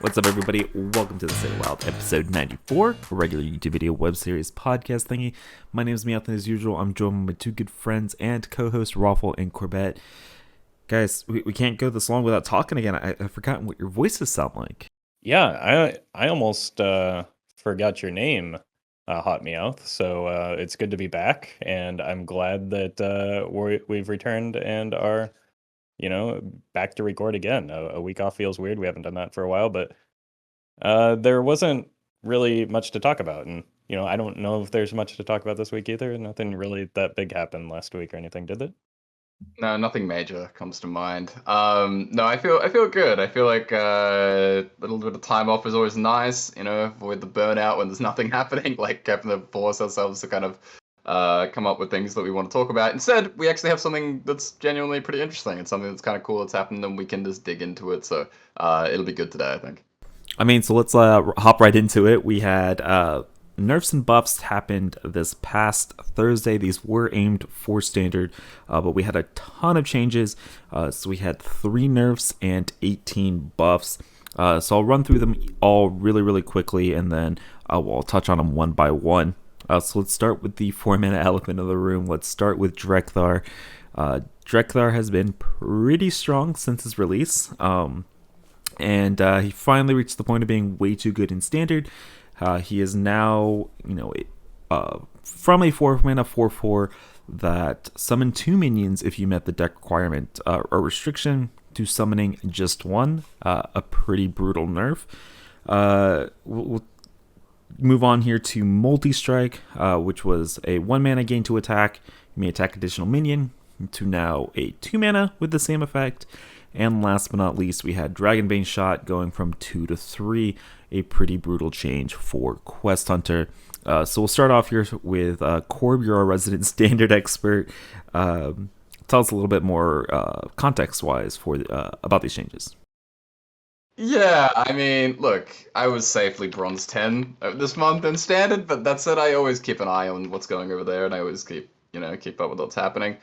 What's up, everybody? Welcome to the State of Wild, episode 94, a regular YouTube video web series podcast thingy. My name is Meowth, and as usual, I'm joined by my two good friends and co-hosts, Roffle and Corbett. Guys, we can't go this long without talking again. I've forgotten what your voices sound like. Yeah, I almost forgot your name, Hot Meowth. So it's good to be back, and I'm glad that we've returned and are, back to record again. A week off feels weird. We haven't done that for a while, but there wasn't really much to talk about, and I don't know if there's much to talk about this week either. Nothing really that big happened last week or anything, did it? No, nothing major comes to mind. No, I feel good. I feel like a little bit of time off is always nice. Avoid the burnout when there's nothing happening. Like having to force ourselves to kind of come up with things that we want to talk about. Instead, we actually have something that's genuinely pretty interesting. It's something that's kind of cool that's happened, and we can just dig into it. So it'll be good today, I think. So let's hop right into it. We had nerfs and buffs happened this past Thursday. These were aimed for standard, but we had a ton of changes. So we had 3 nerfs and 18 buffs. So I'll run through them all really quickly, and then we'll touch on them one by one. So let's start with the 4-mana elephant in the room. Let's start with Drekhthar. Drekhthar has been pretty strong since his release. And he finally reached the point of being way too good in standard. He is now, from a 4-mana 4/4 that summoned 2 minions if you met the deck requirement, a restriction to summoning just 1, a pretty brutal nerf. We'll move on here to Multistrike, which was a 1-mana gain to attack. You may attack additional minion, to now a 2-mana with the same effect. And last but not least, we had Bane Shot going from 2 to 3, a pretty brutal change for Quest Hunter. So we'll start off here with Corb, you're our resident standard expert. Tell us a little bit more context-wise for about these changes. Yeah, I mean, look, I was safely bronze 10 this month in standard, but that said, I always keep an eye on what's going over there, and I always keep up with what's happening.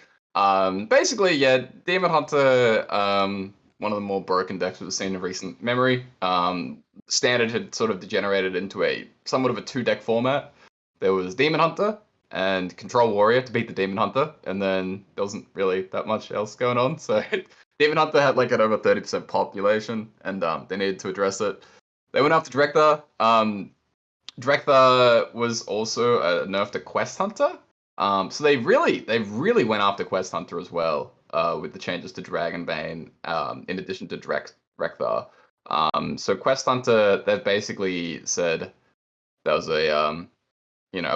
Basically, yeah, Demon Hunter, one of the more broken decks we've seen in recent memory. Standard had sort of degenerated into a somewhat of a 2-deck format. There was Demon Hunter and Control Warrior to beat the Demon Hunter, and then there wasn't really that much else going on. So Demon Hunter had like an over 30% population, and they needed to address it. They went after Drekhthar. Drekhthar was also a nerf to Quest Hunter. So they really went after Quest Hunter as well, with the changes to Bane, in addition to Drekhthar. So Quest Hunter, they've basically said that was a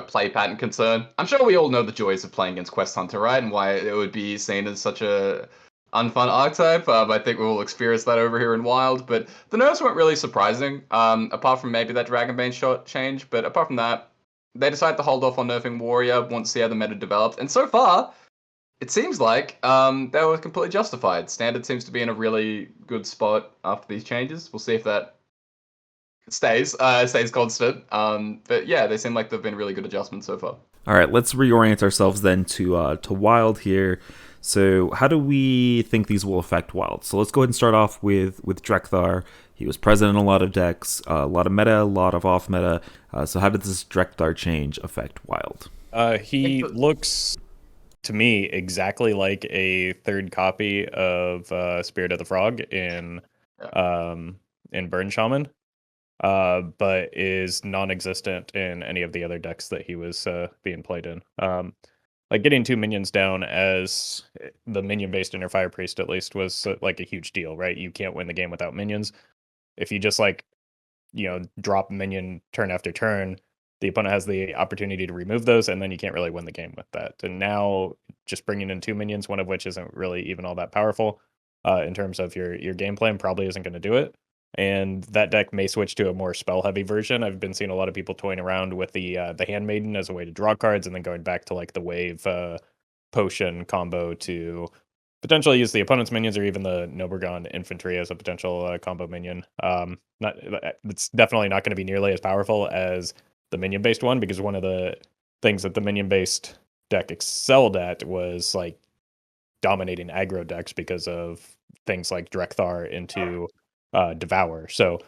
play pattern concern. I'm sure we all know the joys of playing against Quest Hunter, right? And why it would be seen as such a unfun archetype. I think we all experienced that over here in Wild. But the nerfs weren't really surprising, apart from maybe that Bane shot change. But apart from that, they decided to hold off on nerfing Warrior once the other meta developed. And so far, it seems like they were completely justified. Standard seems to be in a really good spot after these changes. We'll see if that stays constant. But yeah, they seem like they've been really good adjustments so far. All right, let's reorient ourselves then to Wild here. So how do we think these will affect Wild? So let's go ahead and start off with Drekhthar. He was present in a lot of decks, a lot of meta, a lot of off meta. So how did this Drekhthar change affect Wild? He looks to me exactly like a third copy of Spirit of the Frog in Burn Shaman, but is non-existent in any of the other decks that he was being played in. Like getting 2 minions down as the minion-based Inner Fire Priest at least was like a huge deal, right? You can't win the game without minions. If you just drop minion turn after turn, the opponent has the opportunity to remove those, and then you can't really win the game with that. And now just bringing in 2 minions, one of which isn't really even all that powerful in terms of your game plan, probably isn't going to do it. And that deck may switch to a more spell-heavy version. I've been seeing a lot of people toying around with the Handmaiden as a way to draw cards, and then going back to like the Wave Potion combo to potentially use the opponent's minions, or even the Nobergon Infantry as a potential combo minion. It's definitely not going to be nearly as powerful as the minion-based one, because one of the things that the minion-based deck excelled at was like dominating aggro decks because of things like Drekhthar into Devour. So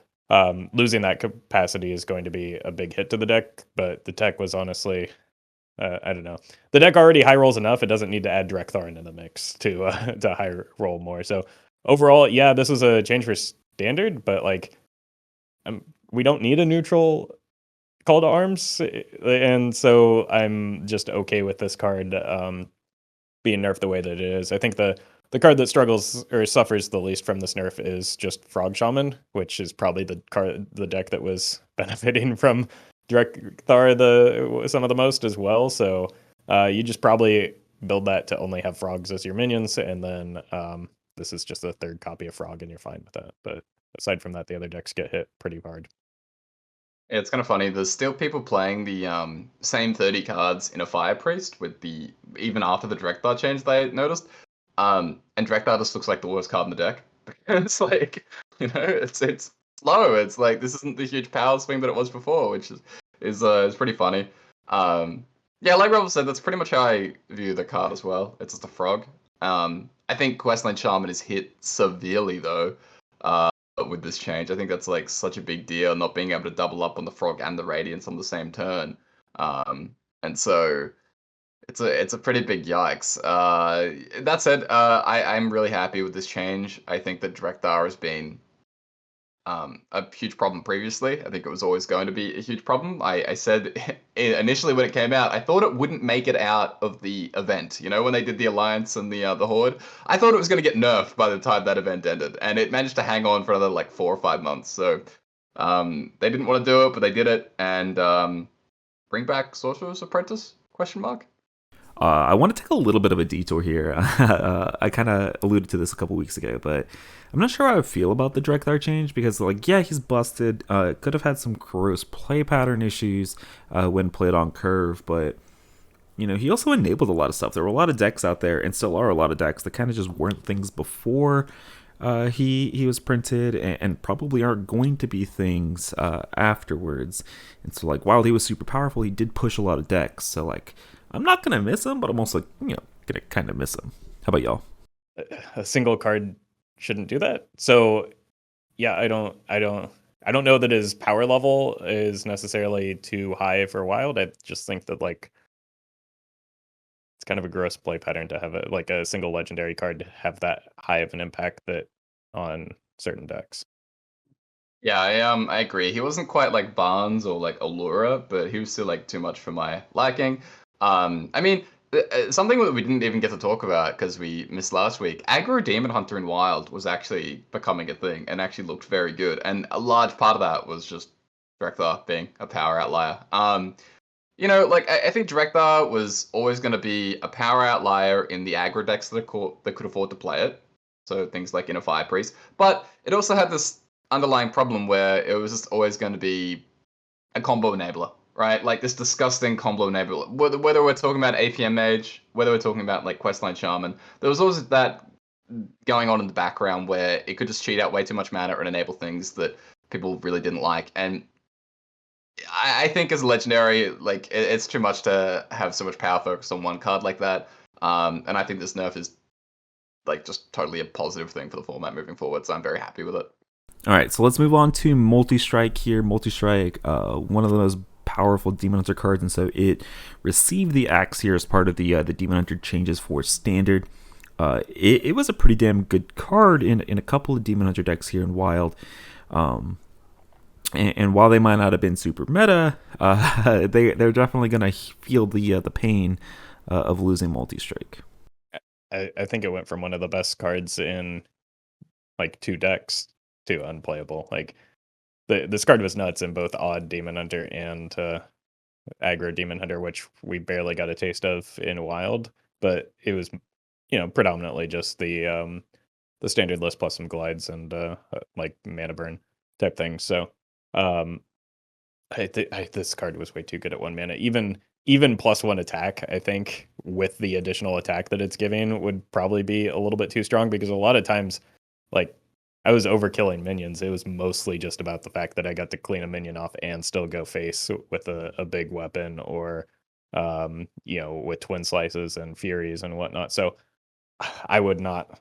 Losing that capacity is going to be a big hit to the deck, but the tech was honestly, I don't know. The deck already high rolls enough; it doesn't need to add Drekhthar into the mix to high roll more. So overall, yeah, this is a change for standard, but like, we don't need a neutral call to arms, and so I'm just okay with this card being nerfed the way that it is. I think the card that struggles or suffers the least from this nerf is just Frog Shaman, which is probably the deck that was benefiting from Drekhthar some of the most as well. So you just probably build that to only have frogs as your minions, and then this is just a third copy of Frog, and you're fine with that. But aside from that, the other decks get hit pretty hard. Yeah, it's kind of funny. There's still people playing the same 30 cards in a Fire Priest with the even after the Drekhthar change they noticed. And Drekhthar just looks like the worst card in the deck. It's like, it's slow. It's like this isn't the huge power swing that it was before, which is pretty funny. Yeah, like Roffle said, that's pretty much how I view the card as well. It's just a frog. I think Questline Shaman is hit severely though. With this change, I think that's like such a big deal, not being able to double up on the frog and the radiance on the same turn. And so it's a pretty big yikes. That said, I'm really happy with this change. I think that Drekhthar has been a huge problem previously. I think it was always going to be a huge problem. I said initially when it came out, I thought it wouldn't make it out of the event. You know, when they did the Alliance and the Horde, I thought it was going to get nerfed by the time that event ended, and it managed to hang on for another like 4 or 5 months. So they didn't want to do it, but they did it, and bring back Sorcerer's Apprentice? Question mark. I want to take a little bit of a detour here. I kind of alluded to this a couple weeks ago, but I'm not sure how I feel about the Drekhthar change because, like, yeah, he's busted. Could have had some gross play pattern issues when played on curve, but he also enabled a lot of stuff. There were a lot of decks out there, and still are a lot of decks that kind of just weren't things before he was printed, and probably aren't going to be things afterwards. And so, like, while he was super powerful, he did push a lot of decks. So, like, I'm not gonna miss him, but I'm also gonna kind of miss him. How about y'all? A single card shouldn't do that. So yeah, I don't know that his power level is necessarily too high for Wild. I just think that like it's kind of a gross play pattern to have a single legendary card have that high of an impact that on certain decks. Yeah, I agree. He wasn't quite like Barnes or like Allura, but he was still like too much for my liking. I mean, something that we didn't even get to talk about because we missed last week. Aggro Demon Hunter in Wild was actually becoming a thing and actually looked very good, and a large part of that was just Drekhthar being a power outlier. Like I think Drekhthar was always going to be a power outlier in the aggro decks that could afford to play it. So things like Inner Fire Priest, but it also had this underlying problem where it was just always going to be a combo enabler, right? Like this disgusting combo enabler. Whether we're talking about APM Mage, whether we're talking about like Questline Shaman, there was always that going on in the background where it could just cheat out way too much mana and enable things that people really didn't like. And I think as a legendary, like it's too much to have so much power focused on one card like that. And I think this nerf is like just totally a positive thing for the format moving forward. So I'm very happy with it. All right, so let's move on to Multistrike here. Multistrike, one of the most powerful Demon Hunter cards, and so it received the axe here as part of the Demon Hunter changes for Standard. It was a pretty damn good card in a couple of Demon Hunter decks here in Wild. And while they might not have been super meta, they're definitely going to feel the pain of losing Multistrike. I think it went from one of the best cards in like 2 decks to unplayable. Like this card was nuts in both Odd Demon Hunter and Aggro Demon Hunter, which we barely got a taste of in Wild, but it was predominantly just the standard list plus some glides and like mana burn type thing. So this card was way too good at 1 mana. Even +1 attack, I think, with the additional attack that it's giving would probably be a little bit too strong, because a lot of times, like, I was overkilling minions. It was mostly just about the fact that I got to clean a minion off and still go face with a big weapon, or with twin slices and furies and whatnot. So I would not,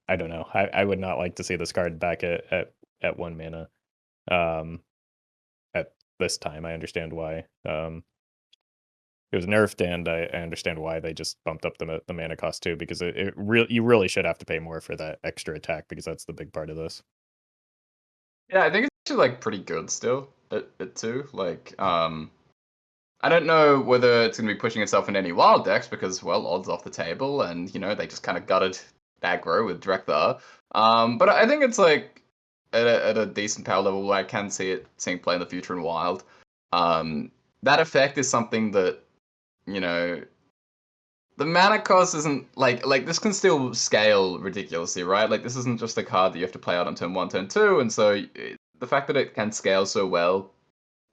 I don't know. I would not like to see this card back at 1 mana. At this time, I understand why. It was nerfed, and I understand why they just bumped up the mana cost too, because you really should have to pay more for that extra attack, because that's the big part of this. Yeah, I think it's actually like pretty good still at 2. Like, I don't know whether it's going to be pushing itself in any wild decks because, well, odds off the table, and you know they just kind of gutted aggro with Drekhthar. But I think it's like at a decent power level where I can see it seeing play in the future in wild. That effect is something that, you know, the mana cost isn't like this can still scale ridiculously, right? Like this isn't just a card that you have to play out on turn 1, turn 2, and so the fact that it can scale so well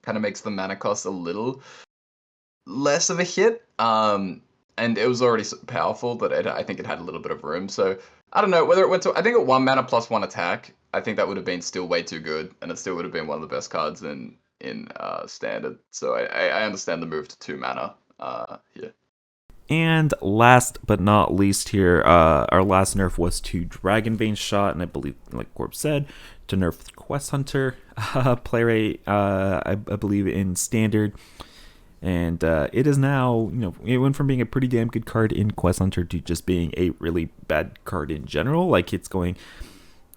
kind of makes the mana cost a little less of a hit. And it was already so powerful that I think it had a little bit of room. So I don't know whether it went to. I think at 1 mana plus 1 attack, I think that would have been still way too good, and it still would have been one of the best cards in standard. So I understand the move to 2 mana here. And last but not least here, our last nerf was to Dragonbane Shot, and I believe, like Corb said, to nerf Quest Hunter play rate, I believe, in Standard. And it is now, you know, it went from being a pretty damn good card in Quest Hunter to just being a really bad card in general. Like, it's going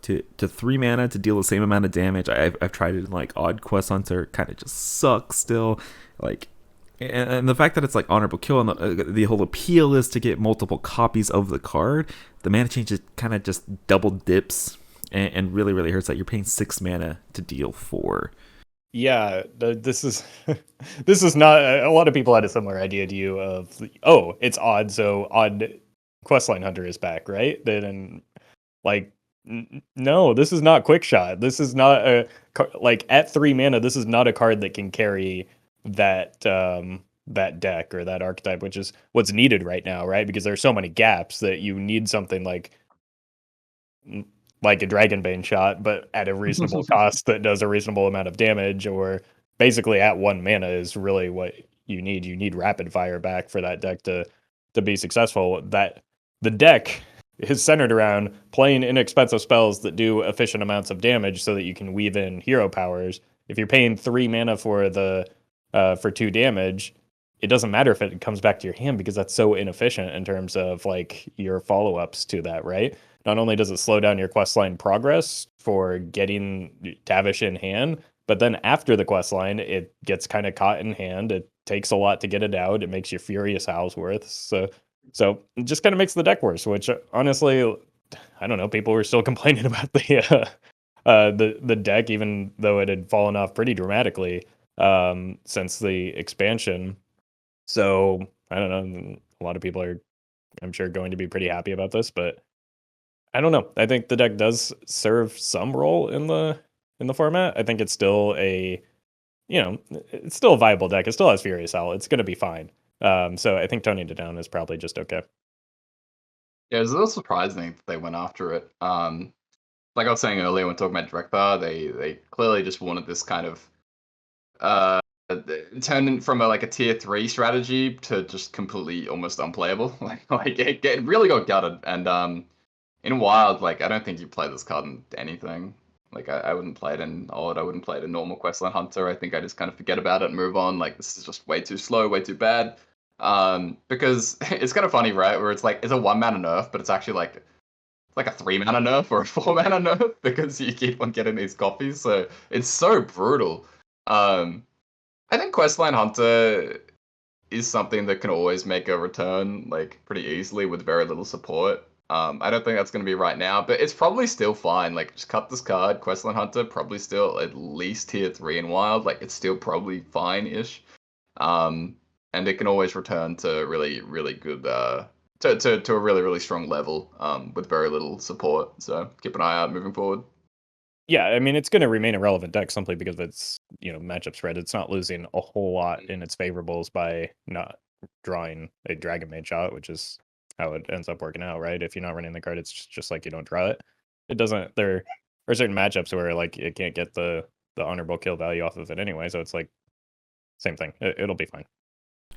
to 3 mana to deal the same amount of damage. I've tried it in, like, Odd Quest Hunter, kind of just sucks still. Like, and the fact that it's like honorable kill, and the whole appeal is to get multiple copies of the card, the mana change is kind of just double dips and really, really hurts that you're paying 6 mana to deal 4. Yeah, this is this is not. A lot of people had a similar idea to you of, oh, it's odd, so odd Questline Hunter is back, right? Then, like, no, this is not Quick Shot. This is not a like at 3 mana. This is not a card that can carry that that deck or that archetype, which is what's needed right now, right? Because there's so many gaps that you need something like a Dragonbane Shot, but at a reasonable cost that does a reasonable amount of damage, or basically at 1 mana is really what you need. You need Rapid Fire back for that deck to be successful. That the deck is centered around playing inexpensive spells that do efficient amounts of damage so that you can weave in hero powers. If you're paying 3 mana for the for 2 damage, it doesn't matter if it comes back to your hand, because that's so inefficient in terms of like your follow-ups to that, right? Not only does it slow down your questline progress for getting Tavish in hand, but then after the questline, it gets kind of caught in hand. It takes a lot to get it out. It makes you Furious Howlsworth. So it just kind of makes the deck worse, which honestly, I don't know, people were still complaining about the deck, even though it had fallen off pretty dramatically since the expansion. So I don't know, a lot of people are, I'm sure, going to be pretty happy about this, but I don't know. I think the deck does serve some role in the format. I think it's still it's still a viable deck. It still has Furious Howl. It's going to be fine. So I think toning it down is probably just okay. Yeah, it was a little surprising that they went after it. Like I was saying earlier when talking about Drekhthar, they clearly just wanted this kind of turn from a tier 3 strategy to just completely almost unplayable. like it really got gutted. And in Wild, I don't think you play this card in anything. I wouldn't play it in Odd, I wouldn't play it in normal Questline Hunter. I think I just kind of forget about it and move on. This is just way too slow, way too bad. Because it's kind of funny, right? Where it's it's a 1 mana nerf, but it's actually like a 3 mana nerf or a 4 mana nerf because you keep on getting these copies. So it's so brutal. I think Questline Hunter is something that can always make a return pretty easily with very little support. I don't think that's going to be right now, but it's probably still fine. Just cut this card. Questline Hunter probably still at least tier 3 in Wild. It's still probably fine-ish. And it can always return to really, really good, to a really, really strong level with very little support. So keep an eye out moving forward. Yeah, I mean, it's going to remain a relevant deck simply because of its, matchup spread. It's not losing a whole lot in its favorables by not drawing a Dragonbane Shot, which is how it ends up working out, right? If you're not running the card, it's just like you don't draw it. It doesn't. There are certain matchups where it can't get the honorable kill value off of it anyway, so it's same thing. It'll be fine.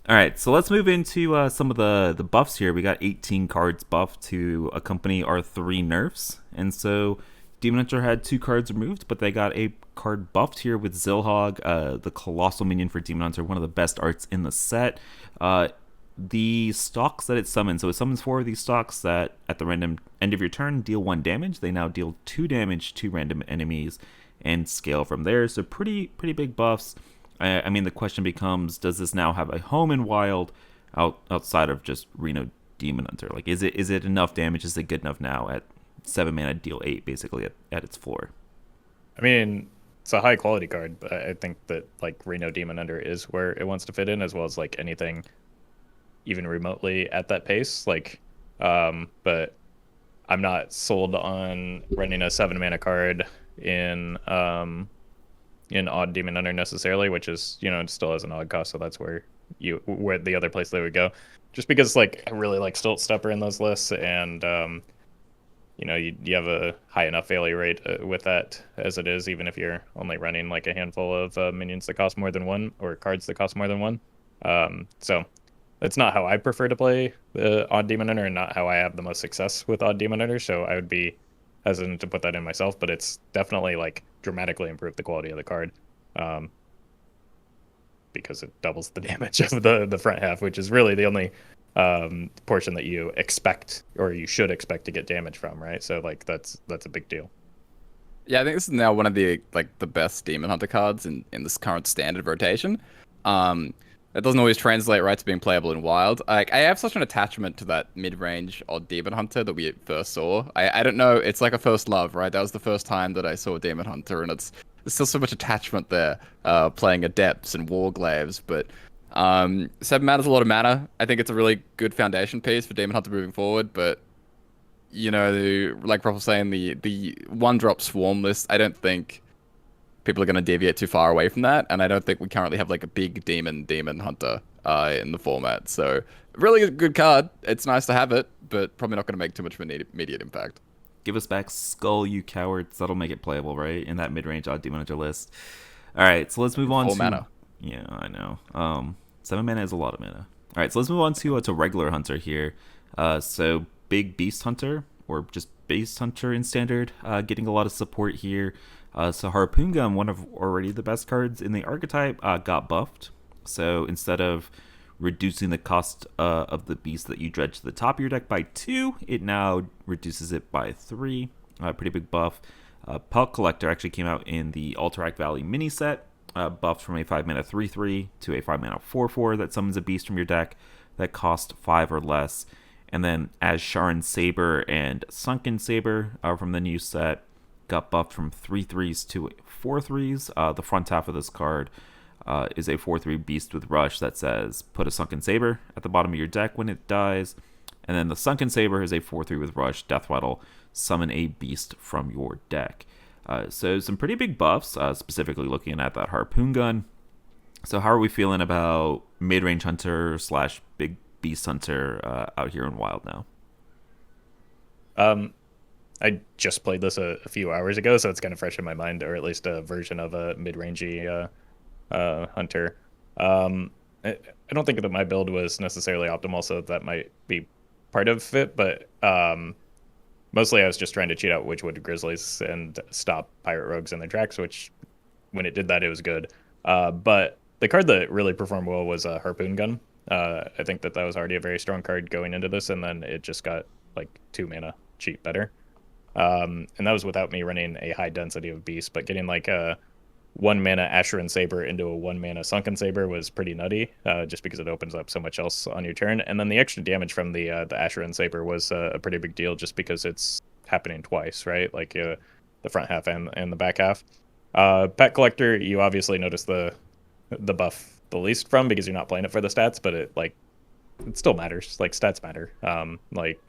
All right, so let's move into some of the buffs here. We got 18 cards buffed to accompany our 3 nerfs, and so Demon Hunter had 2 cards removed, but they got a card buffed here with Zilhog, the colossal minion for Demon Hunter, one of the best arts in the set. The stocks that it summons, so it summons 4 of these stocks that at the random end of your turn deal 1 damage. They now deal 2 damage to random enemies and scale from there. So pretty big buffs. I mean, the question becomes, does this now have a home in Wild outside of just Reno Demon Hunter? Like, is it enough damage? Is it good enough now at 7 mana, deal 8 basically at its floor? I mean, it's a high quality card, but I think that like Reno Demon Hunter is where it wants to fit in, as well as like anything even remotely at that pace. Like, but I'm not sold on running a 7 mana card in Odd Demon Hunter necessarily, which is, you know, it still has an odd cost, so that's where the other place they would go. Just because like I really like Stilt Stepper in those lists, and you know, you have a high enough failure rate with that as it is, even if you're only running like a handful of minions that cost more than 1, or cards that cost more than 1. So that's not how I prefer to play the Odd Demon Hunter, and not how I have the most success with Odd Demon Hunter. So I would be hesitant to put that in myself, but it's definitely like dramatically improved the quality of the card, because it doubles the damage of the front half, which is really the only portion that you expect, or you should expect, to get damage from, right? So like that's a big deal. Yeah, I think this is now one of the best Demon Hunter cards in this current standard rotation. It doesn't always translate right to being playable in Wild. I have such an attachment to that mid-range Odd Demon Hunter that we first saw. I don't know, it's like a first love, right? That was the first time that I saw Demon Hunter, and there's still so much attachment there, playing Adepts and Warglaves, but 7 mana is a lot of mana. I think it's a really good foundation piece for Demon Hunter moving forward, but you know, like Roffle was saying, the 1-drop Swarm list, I don't think people are going to deviate too far away from that, and I don't think we currently have like a big Demon Hunter in the format. So really good card. It's nice to have it, but probably not going to make too much of an immediate impact. Give us back Skull, you cowards. That'll make it playable, right? In that mid-range Odd Demon Hunter list. All right, so let's move on 4 mana. Yeah, I know. 7 mana is a lot of mana. All right, so let's move on to regular Hunter here. So big Beast Hunter, or just Beast Hunter in Standard, getting a lot of support here. So Harpoon Gun, one of already the best cards in the archetype, got buffed. So instead of reducing the cost of the beast that you dredge to the top of your deck by 2, it now reduces it by 3. Pretty big buff. Pelk Collector actually came out in the Alterac Valley mini set, buffed from a 5 mana 3/3 to a 5 mana 4/4 that summons a beast from your deck that costs 5 or less. And then as Sharon Saber and Sunken Saber from the new set got buffed from 3/3s to 4/3s. The front half of this card is a 4/3 beast with rush that says put a Sunken Saber at the bottom of your deck when it dies. And then the Sunken Saber is a 4/3 with rush, death rattle, summon a beast from your deck. So some pretty big buffs, specifically looking at that Harpoon Gun. So how are we feeling about mid-range Hunter / big Beast Hunter out here in Wild now? I just played this a few hours ago, so it's kind of fresh in my mind, or at least a version of a mid-rangey Hunter. I don't think that my build was necessarily optimal, so that might be part of it, but mostly I was just trying to cheat out Witchwood Grizzlies and stop Pirate Rogues in their tracks, which when it did that, it was good. But the card that really performed well was Harpoon Gun. I think that was already a very strong card going into this, and then it just got like 2 mana cheap better. And that was without me running a high density of beasts, but getting like a 1 mana Asheron Saber into a 1 mana Sunken Saber was pretty nutty, just because it opens up so much else on your turn. And then the extra damage from the Asheron Saber was a pretty big deal, just because it's happening twice, right? Like the front half and the back half. Pet Collector, you obviously notice the buff the least from, because you're not playing it for the stats, but it still matters. Like, stats matter. Like,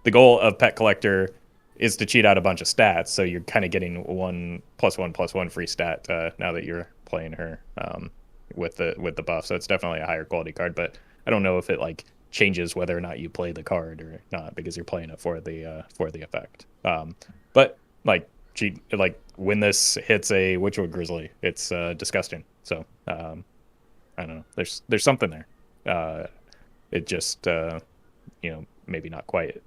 the goal of Pet Collector is to cheat out a bunch of stats, so you're kind of getting 1+1+1 free stat now that you're playing her with the buff. So it's definitely a higher quality card, but I don't know if it like changes whether or not you play the card or not, because you're playing it for the effect. But like when this hits a Witchwood Grizzly, it's disgusting. So I don't know. There's something there. It just maybe not quite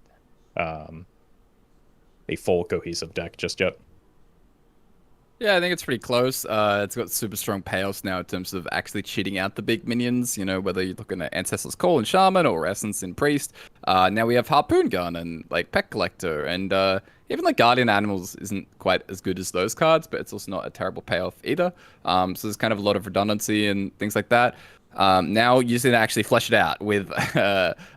a full cohesive deck just yet. Yeah, I think it's pretty close. It's got super strong payoffs now in terms of actually cheating out the big minions, you know, whether you're looking at Ancestor's Call and Shaman or Essence in Priest. Now we have Harpoon Gun and like Pet Collector, and even like Guardian Animals isn't quite as good as those cards, but it's also not a terrible payoff either. So there's kind of a lot of redundancy and things like that. Now you just need to actually flesh it out with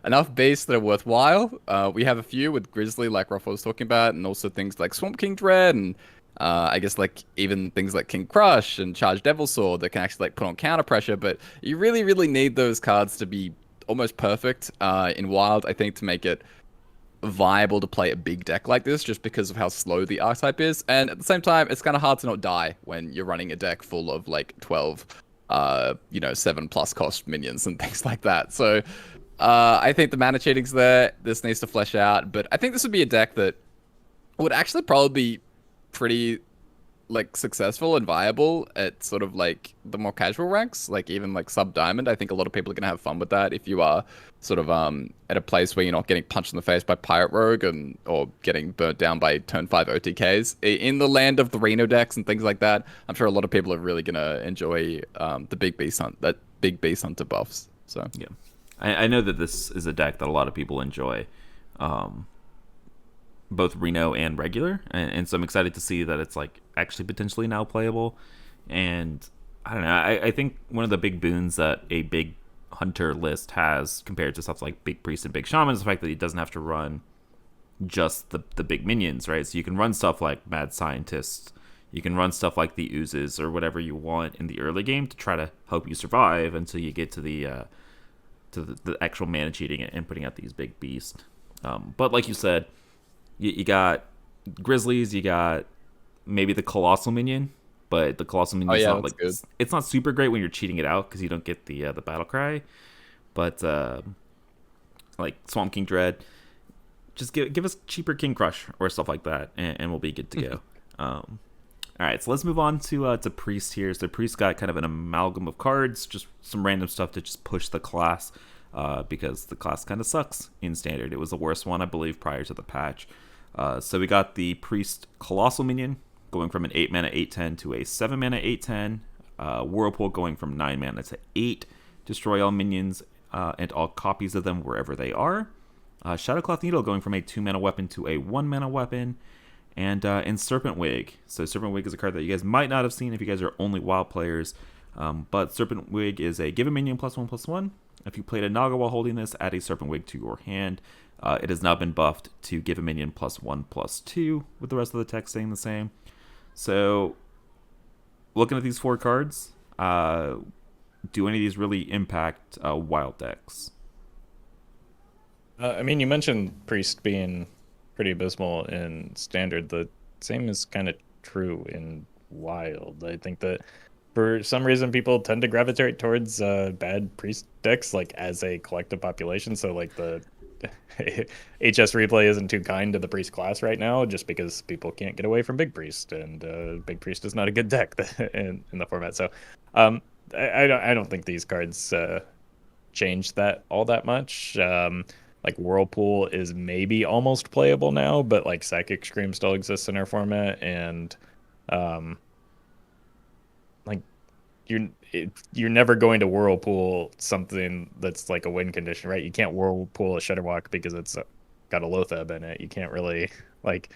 enough beasts that are worthwhile. We have a few with Grizzly, like Roffle was talking about, and also things like Swamp King Dread and I guess like even things like King Crush and Charged Devil Sword that can actually like put on counter pressure, but you really, really need those cards to be almost perfect in Wild, I think, to make it viable to play a big deck like this, just because of how slow the archetype is. And at the same time, it's kind of hard to not die when you're running a deck full of like 12, 7+ cost minions and things like that. So I think the mana cheating's there. This needs to flesh out, but I think this would be a deck that would actually probably be pretty like successful and viable at sort of like the more casual ranks, like even like sub diamond. I think a lot of people are gonna have fun with that if you are sort of at a place where you're not getting punched in the face by Pirate Rogue and or getting burnt down by turn 5 OTKs in the land of the Reno decks and things like that. I'm sure a lot of people are really gonna enjoy the big beast hunter buffs. So yeah, I know that this is a deck that a lot of people enjoy. Both Reno and regular, and so I'm excited to see that it's like actually potentially now playable. And I don't know, I think one of the big boons that a big hunter list has compared to stuff like big priest and big shaman is the fact that it doesn't have to run just the big minions, right? So you can run stuff like mad scientists, you can run stuff like the oozes or whatever you want in the early game to try to help you survive until you get to the actual mana cheating and putting out these big beasts. But like you said, you got Grizzlies, you got maybe the Colossal Minion, but the Colossal Minion is not like good. It's not super great when you're cheating it out because you don't get the Battle Cry. But like Swamp King Dread, just give us cheaper King Crush or stuff like that, and we'll be good to go. All right, so let's move on to Priest here. So Priest got kind of an amalgam of cards, just some random stuff to just push the class, because the class kind of sucks in Standard. It was the worst one, I believe, prior to the patch. So we got the Priest Colossal Minion going from an 8 mana 8/10 to a 7 mana 8/10. Whirlpool going from 9 mana to 8. Destroy all minions and all copies of them wherever they are. Shadowcloth Needle going from a 2 mana weapon to a 1 mana weapon. And Serpent Wig. So Serpent Wig is a card that you guys might not have seen if you guys are only WoW players. But Serpent Wig is a give a minion +1/+1. If you played a Naga while holding this, add a Serpent Wig to your hand. It has now been buffed to give a minion +1/+2, with the rest of the text staying the same. So, looking at these 4 cards, do any of these really impact wild decks? I mean, you mentioned Priest being pretty abysmal in Standard. The same is kind of true in Wild. I think that for some reason people tend to gravitate towards bad Priest decks, like as a collective population. So like the HS replay isn't too kind to the Priest class right now, just because people can't get away from Big Priest, and Big Priest is not a good deck in the format. So I don't think these cards change that all that much. Like Whirlpool is maybe almost playable now, but like Psychic Scream still exists in our format, and like you're never going to Whirlpool something that's like a win condition, right? You can't Whirlpool a Shudderwock because it's got a Loatheb in it. You can't really like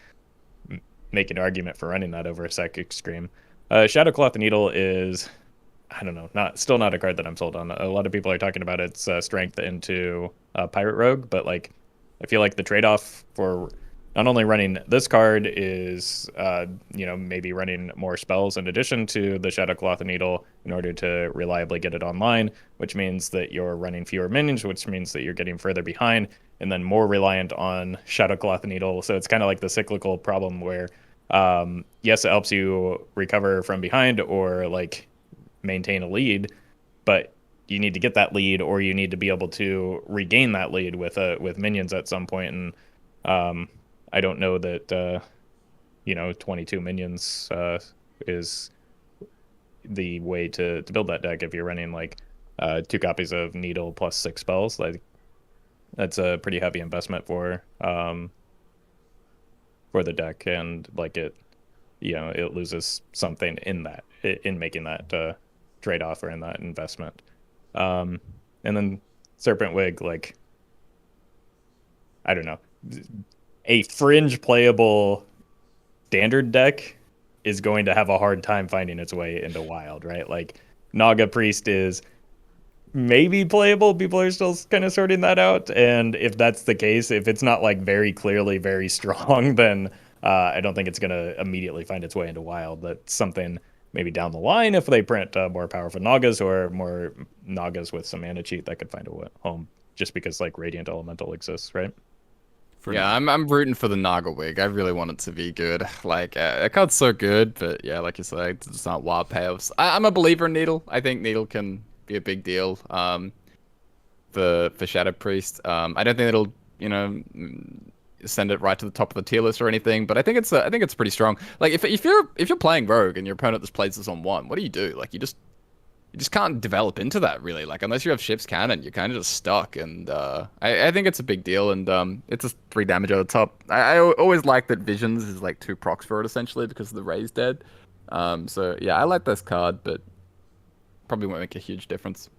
make an argument for running that over a Psychic Scream. Shadowcloth Needle is, I don't know, still not a card that I'm sold on. A lot of people are talking about its strength into Pirate Rogue, but like I feel like the trade-off for not only running this card is maybe running more spells in addition to the Shadowcloth Needle in order to reliably get it online, which means that you're running fewer minions, which means that you're getting further behind, and then more reliant on Shadowcloth Needle. So it's kind of like the cyclical problem where yes, it helps you recover from behind or like maintain a lead, but you need to get that lead, or you need to be able to regain that lead with minions at some point. And I don't know that 22 minions is the way to build that deck. If you're running like 2 copies of Needle plus 6 spells, like that's a pretty heavy investment for the deck, and like it loses something in that, in making that trade-off or in that investment. And then Serpent Wig, like, I don't know, a fringe playable standard deck is going to have a hard time finding its way into Wild, right? Like, Naga Priest is maybe playable. People are still kind of sorting that out. And if that's the case, if it's not like very clearly very strong, then I don't think it's going to immediately find its way into Wild. That's something maybe down the line if they print more powerful Nagas or more Nagas with some mana cheat that could find a home, just because like Radiant Elemental exists, right? I'm rooting for the Naga Wig. I really want it to be good. Like, that card's so good, but yeah, like you said, it's not wild payoffs. I'm a believer in Needle. I think Needle can be a big deal. For Shadow Priest, I don't think it'll send it right to the top of the tier list or anything, but I think it's pretty strong. Like, if you're playing Rogue and your opponent just plays this on 1, what do? Like, you just can't develop into that, really. Like, unless you have Ship's Cannon, you're kind of just stuck. And I think it's a big deal. And it's just 3 damage at the top. I always like that Visions is like 2 procs for it, essentially, because the Ray's dead. So, yeah, I like this card, but probably won't make a huge difference.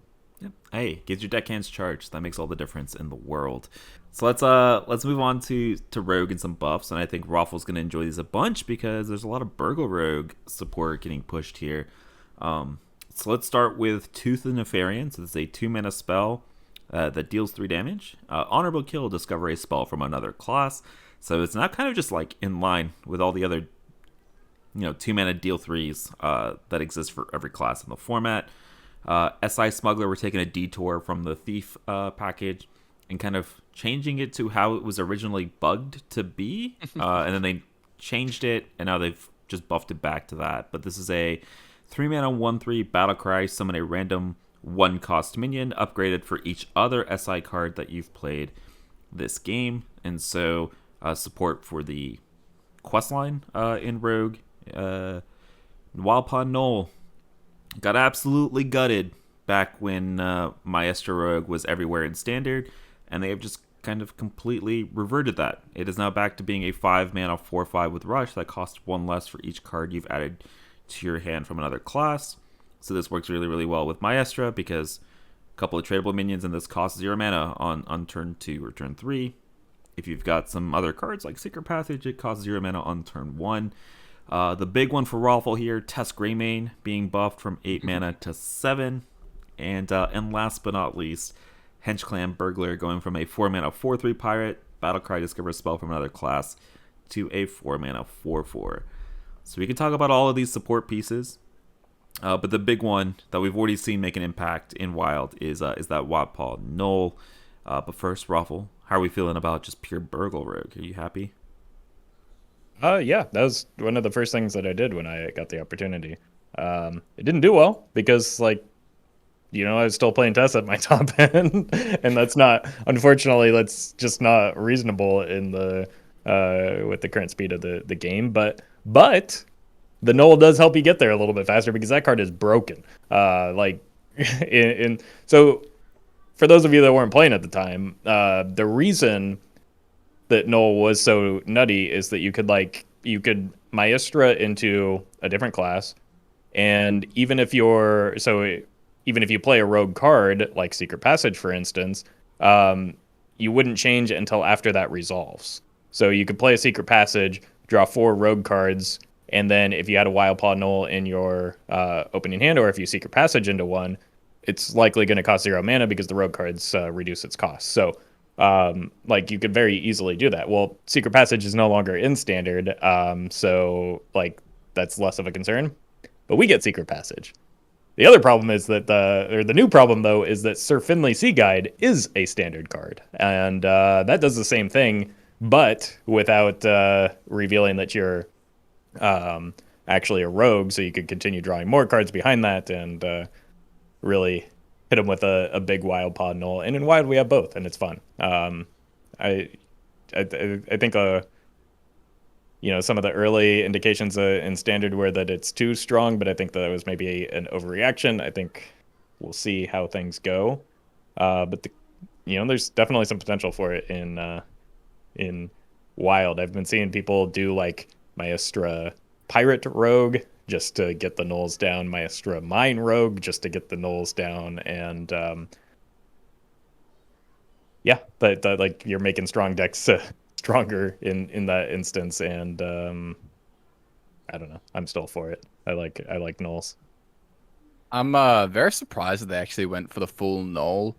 Yep. Hey, gets your deckhands charged. That makes all the difference in the world. So let's move on to Rogue and some buffs. And I think Roffle's going to enjoy these a bunch because there's a lot of Burgle Rogue support getting pushed here. So let's start with Tooth of Nefarian. So this is a 2-mana spell that deals 3 damage. Honorable Kill, discover a spell from another class. So it's not kind of just like in line with all the other 2-mana deal 3s that exist for every class in the format. SI Smuggler, we're taking a detour from the Thief package and kind of changing it to how it was originally bugged to be. And then they changed it, and now they've just buffed it back to that. But this is a 3-mana 1/3 Battlecry, summon a random 1-cost minion, upgraded for each other SI card that you've played this game. And so support for the questline in Rogue. Wildpaw Gnoll got absolutely gutted back when Maestro Rogue was everywhere in Standard, and they have just kind of completely reverted that. It is now back to being a 5-mana 4/5 with Rush that costs 1 less for each card you've added to your hand from another class. So this works really, really well with Maestra because a couple of tradable minions, and this costs 0 mana on turn 2 or turn 3. If you've got some other cards like Secret Passage, it costs 0 mana on turn 1. The big one for Roffle here, Test Greymane being buffed from 8 mana to 7. And last but not least, Henchclan Burglar going from a 4-mana 4/3 pirate, Battlecry, discover a spell from another class, to a 4-mana 4/4. So we can talk about all of these support pieces, but the big one that we've already seen make an impact in Wild is that Wildpaw Gnoll. But first, Roffle, how are we feeling about just pure Burgle Rogue? Are you happy? Yeah, that was one of the first things that I did when I got the opportunity. It didn't do well because, I was still playing Tess at my top end, and unfortunately, that's just not reasonable in the with the current speed of the game. But the Gnoll does help you get there a little bit faster because that card is broken. So for those of you that weren't playing at the time, the reason that Gnoll was so nutty is that you could Maestra into a different class, and even if you play a rogue card like Secret Passage, for instance, you wouldn't change it until after that resolves. So you could play a Secret Passage, draw 4 rogue cards, and then if you had a Wildpaw Gnoll in your opening hand, or if you Secret Passage into one, it's likely going to cost 0 mana because the rogue cards reduce its cost. So you could very easily do that. Well, Secret Passage is no longer in Standard, so that's less of a concern. But we get Secret Passage. The other problem is that the new problem though is that Sir Finley Sea Guide is a Standard card, and that does the same thing, but without revealing that you're actually a rogue, so you could continue drawing more cards behind that and really hit them with a big Wildpaw Gnoll. And in Wild we have both, and it's fun. I think some of the early indications in Standard were that it's too strong, but I think that was maybe an overreaction. I think we'll see how things go. But there's definitely some potential for it in Wild. I've been seeing people do Maestra Pirate Rogue just to get the Gnolls down, Maestra Mine Rogue just to get the Gnolls down, and yeah, that like you're making strong decks stronger in that instance, and I don't know, I'm still for it. I like Gnolls. I'm very surprised that they actually went for the full Gnoll.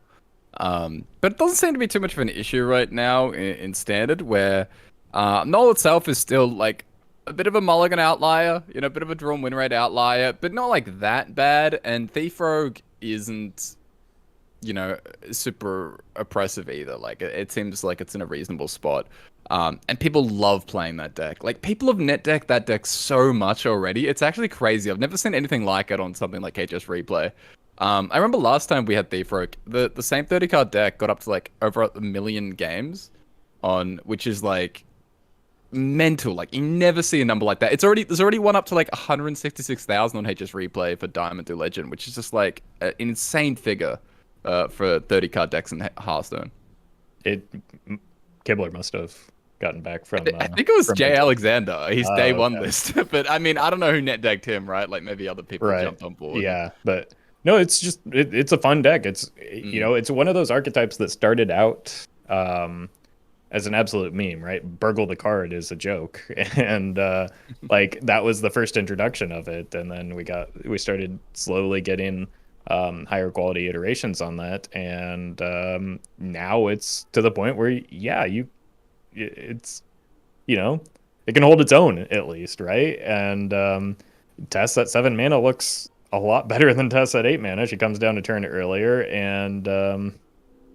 But it doesn't seem to be too much of an issue right now in Standard, where Gnoll itself is still like a bit of a mulligan outlier, you know, a bit of a drawn win rate outlier, but not like that bad. And Thief Rogue isn't, you know, super oppressive either. Like it seems like it's in a reasonable spot. And people love playing that deck. Like people have net decked that deck so much already. It's actually crazy. I've never seen anything like it on something like HS Replay. I remember last time we had Thief Rogue, the same 30 card deck got up to like over 1 million games on, which is like mental. Like you never see a number like that. There's already one up to like 166,000 on HS Replay for Diamond through Legend, which is just like an insane figure for 30 card decks in Hearthstone. Kibler must have gotten back from. I think it was Jay Bench. Alexander. He's day one Okay. list, but I mean I don't know who net decked him, right? Like maybe other people jumped on board. Yeah, but no, it's just it's a fun deck. It's you know, it's one of those archetypes that started out as an absolute meme, right? Burgle the card is a joke, and like that was the first introduction of it, and then we started slowly getting higher quality iterations on that, and now it's to the point where it's you know, it can hold its own at least, right? And Tess at 7 mana looks a lot better than Tess at 8 mana. She comes down to turn earlier, and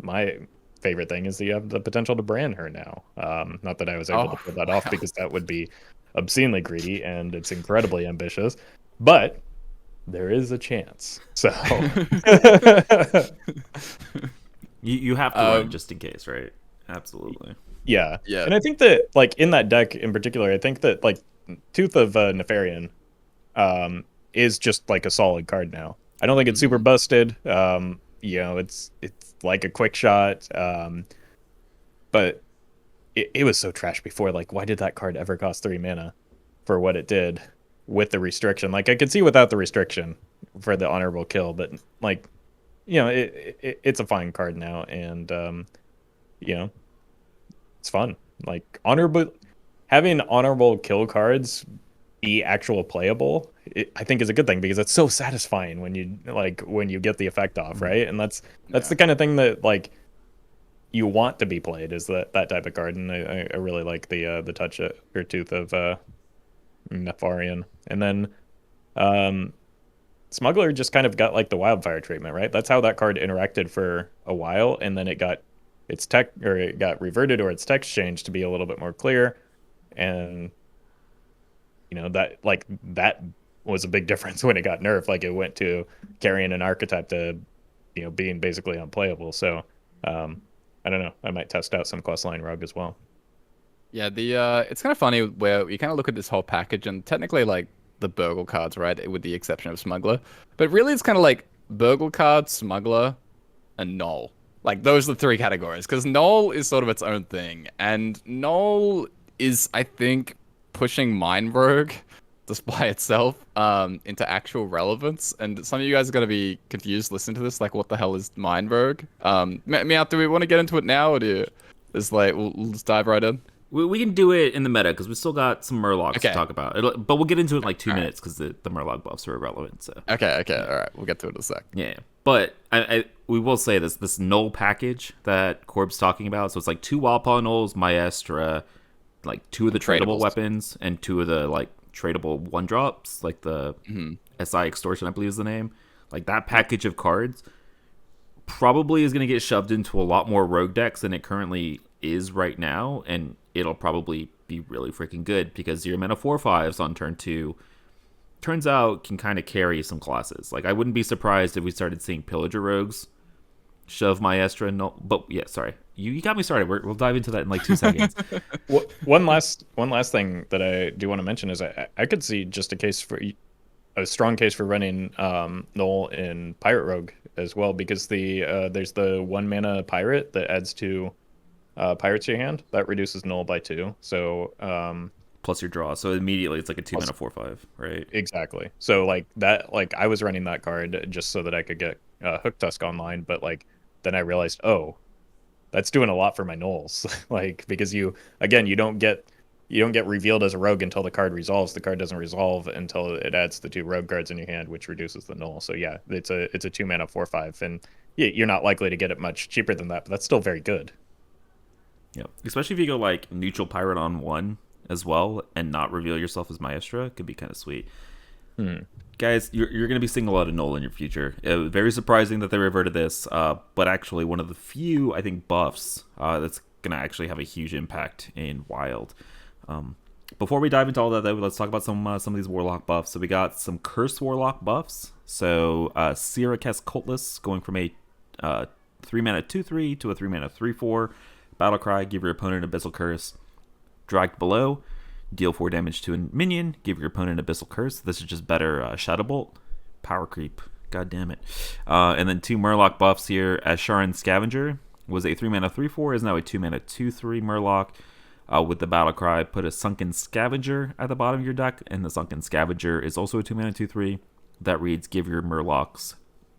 my favorite thing is that you have the potential to brand her now. Not that I was able to pull that off because that would be obscenely greedy and it's incredibly ambitious, but there is a chance. So you have to run just in case, right? Absolutely. Yeah. Yeah. And I think that like in that deck in particular, I think that like Tooth of Nefarian is just like a solid card now. I don't think it's super busted. You know, it's like a quick shot. But it was so trash before. Like, why did that card ever cost 3 mana for what it did with the restriction? Like, I could see without the restriction for the honorable kill, but like, you know, it's a fine card now, and you know, it's fun. Like having honorable kill cards be actual playable, I think is a good thing because it's so satisfying when you get the effect off, right? And that's the kind of thing that like you want to be played, is that type of card. And I really like the touch or Tooth of Nefarian. And then Smuggler just kind of got like the wildfire treatment, right? That's how that card interacted for a while, and then it got reverted or its text changed to be a little bit more clear. And you know, that was a big difference when it got nerfed. Like it went to carrying an archetype to, you know, being basically unplayable. So I don't know, I might test out some questline Rogue as well. Yeah, it's kind of funny where you kind of look at this whole package and technically like the Burgle cards, right, with the exception of Smuggler, but really it's kind of like Burgle card, Smuggler, and Gnoll. Like those are the 3 categories, because Gnoll is sort of its own thing, and Gnoll is, I think, pushing Mineberg just by itself into actual relevance. And some of you guys are going to be confused listening to this, like, what the hell is Mineberg? Meow, do we want to get into it now, or do you just like we'll just dive right in? We can do it in the meta because we still got some Murlocs to talk about. But we'll get into it in like 2 minutes because the Murloc buffs are irrelevant. So Okay, all right, we'll get to it in a sec. yeah, but we will say this Gnoll package that Corb's talking about. So it's like 2 Wildpaw Gnolls, Maestra, like 2 of the tradable weapons, and 2 of the like tradable 1-drops, like the SI Extortion, I believe is the name. Like that package of cards probably is going to get shoved into a lot more rogue decks than it currently is right now, and it'll probably be really freaking good because your mana 4/5s on turn 2 turns out can kind of carry some classes. Like I wouldn't be surprised if we started seeing Pillager Rogues shove Maestra. No, but yeah, sorry, you got me started. We'll dive into that in like 2 seconds. One last thing that I do want to mention is I could see just a strong case for running Gnoll in Pirate Rogue as well, because there's the 1 mana pirate that adds 2 pirates to your hand that reduces Gnoll by 2. So plus your draw. So immediately it's like a 2-mana 4/5, right? Exactly. So like that, like I was running that card just so that I could get Hook Tusk online, but like then I realized, oh, that's doing a lot for my Gnolls. Like because you don't get revealed as a rogue until the card resolves. The card doesn't resolve until it adds the 2 rogue cards in your hand, which reduces the Gnoll. So yeah, it's a 2-mana 4/5, and you're not likely to get it much cheaper than that, but that's still very good. Yeah, especially if you go like neutral pirate on 1 as well and not reveal yourself as Maestra, could be kind of sweet. Guys, you're going to be seeing a lot of Gnoll in your future. Very surprising that they reverted this, but actually one of the few, I think, buffs that's going to actually have a huge impact in Wild. Before we dive into all that, though, let's talk about some of these Warlock buffs. So we got some Curse Warlock buffs. So Sierra Kess Cultless going from a 3-mana 2/3 to a 3-mana 3/4. Battlecry, give your opponent Abyssal Curse. Dragged Below, deal 4 damage to a minion, give your opponent Abyssal Curse. This is just better Shadow Bolt. Power creep, god damn it. And then 2 Murloc buffs here. Asharan Scavenger was a 3-mana 3/4, is now a 2-mana 2/3 Murloc. With the Battlecry, put a Sunken Scavenger at the bottom of your deck, and the Sunken Scavenger is also a 2-mana 2/3. That reads, give your Murlocs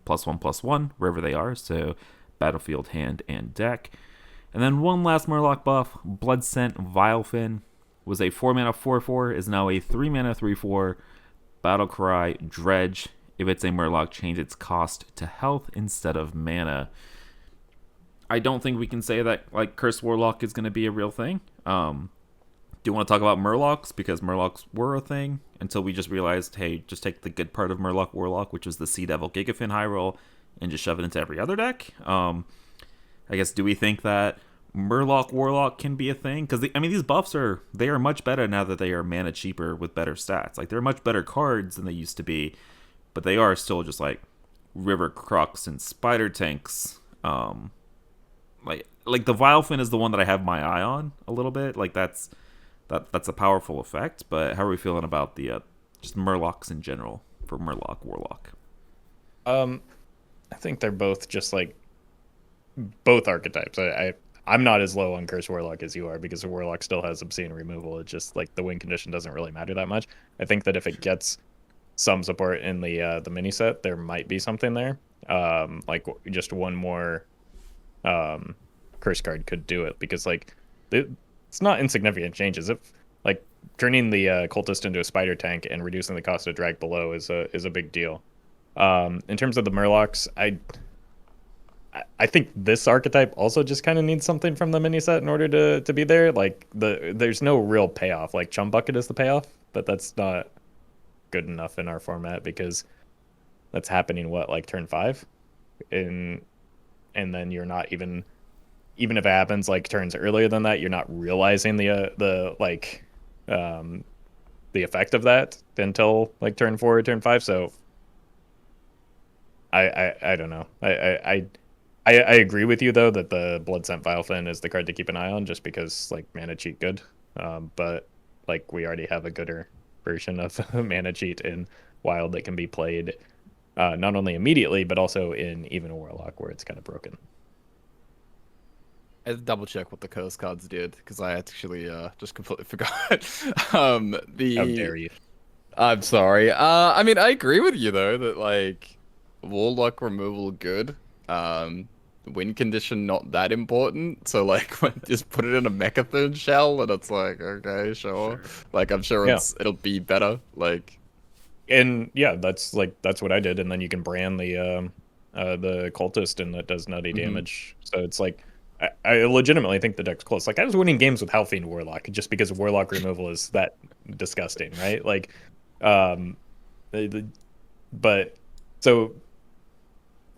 +1/+1 wherever they are, so battlefield, hand, and deck. And then one last Murloc buff, Blood Scent Vilefin, was a 4-mana 4/4, is now a 3-mana 3/4. Battlecry Dredge. If it's a Murloc, change its cost to health instead of mana. I don't think we can say that like Cursed Warlock is going to be a real thing. Do you want to talk about Murlocs? Because Murlocs were a thing until we just realized, hey, just take the good part of Murloc Warlock, which was the Sea Devil Gigafin high roll, and just shove it into every other deck. I guess, do we think that Murloc Warlock can be a thing? Because these buffs are much better now that they are mana cheaper with better stats. Like, they're much better cards than they used to be, but they are still just like River Crux and Spider Tanks. Like the Vilefin is the one that I have my eye on a little bit. Like that's a powerful effect. But how are we feeling about the just Murlocs in general for Murloc Warlock? I think they're both just like both archetypes. I'm not as low on Curse Warlock as you are because the Warlock still has Obscene removal. It's just like the win condition doesn't really matter that much. I think that if it gets some support in the mini set, there might be something there. Like just one more curse card could do it because like it's not insignificant changes. If like turning the cultist into a spider tank and reducing the cost of drag below is a big deal. In terms of the Murlocs, I think this archetype also just kind of needs something from the mini set in order to be there. Like there's no real payoff. Like Chum Bucket is the payoff, but that's not good enough in our format because that's happening like turn 5, and then you're not even if it happens like turns earlier than that, you're not realizing the effect of that until like turn 4 or turn 5. So I don't know. I agree with you though that the Blood Scent Vilefin is the card to keep an eye on just because like mana cheat good. But like we already have a gooder version of mana cheat in Wild that can be played not only immediately but also in even a Warlock where it's kind of broken. I had to double check what the curse cards did because I actually just completely forgot. How dare you? I'm sorry. I mean, I agree with you though that like Warlock removal good. Win condition not that important. So like just put it in a Mechathon shell and it's like okay, sure. Like I'm sure it'll be better. Like, and yeah, that's what I did. And then you can brand the cultist and that does nutty damage. So it's like. I legitimately think the deck's close. Like I was winning games with Halfiend Warlock just because Warlock removal is that disgusting, right? Like, but so,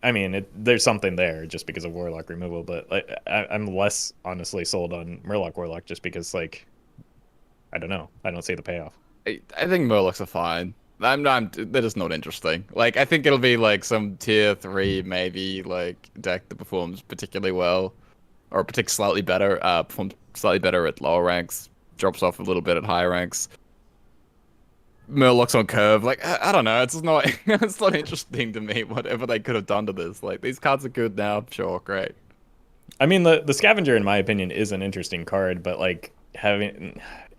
I mean, there's something there just because of Warlock removal. But like, I'm less honestly sold on Murloc Warlock just because like, I don't know, I don't see the payoff. I think Murlocs are fine. They're just not interesting. Like I think it'll be like some tier 3 maybe like deck that performs particularly well. Or slightly better, performs slightly better at lower ranks, drops off a little bit at higher ranks. Murlocs on curve, like I don't know, it's just not it's not interesting to me. Whatever they could have done to this, like these cards are good now, sure, great. I mean, the Scavenger, in my opinion, is an interesting card, but like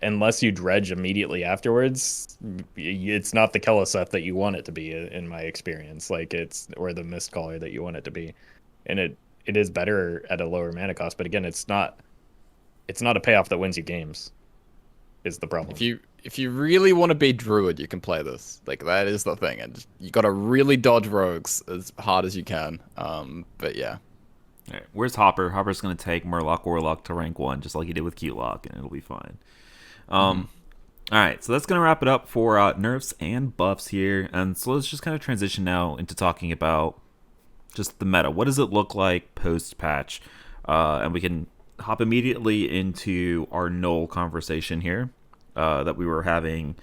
unless you dredge immediately afterwards, it's not the Keleseth that you want it to be, in my experience. Like or the Mistcaller that you want it to be, and it is better at a lower mana cost. But again, it's not a payoff that wins you games. Is the problem? If you really want to be Druid, you can play this. Like, that is the thing, and you got to really dodge rogues as hard as you can. But yeah. All right, where's Hopper? Hopper's going to take Murloc Warlock to rank 1, just like he did with Q-Lock, and it'll be fine. All right, so that's going to wrap it up for nerfs and buffs here. And so let's just kind of transition now into talking about just the meta. What does it look like post-patch? And we can hop immediately into our Gnoll conversation here that we were having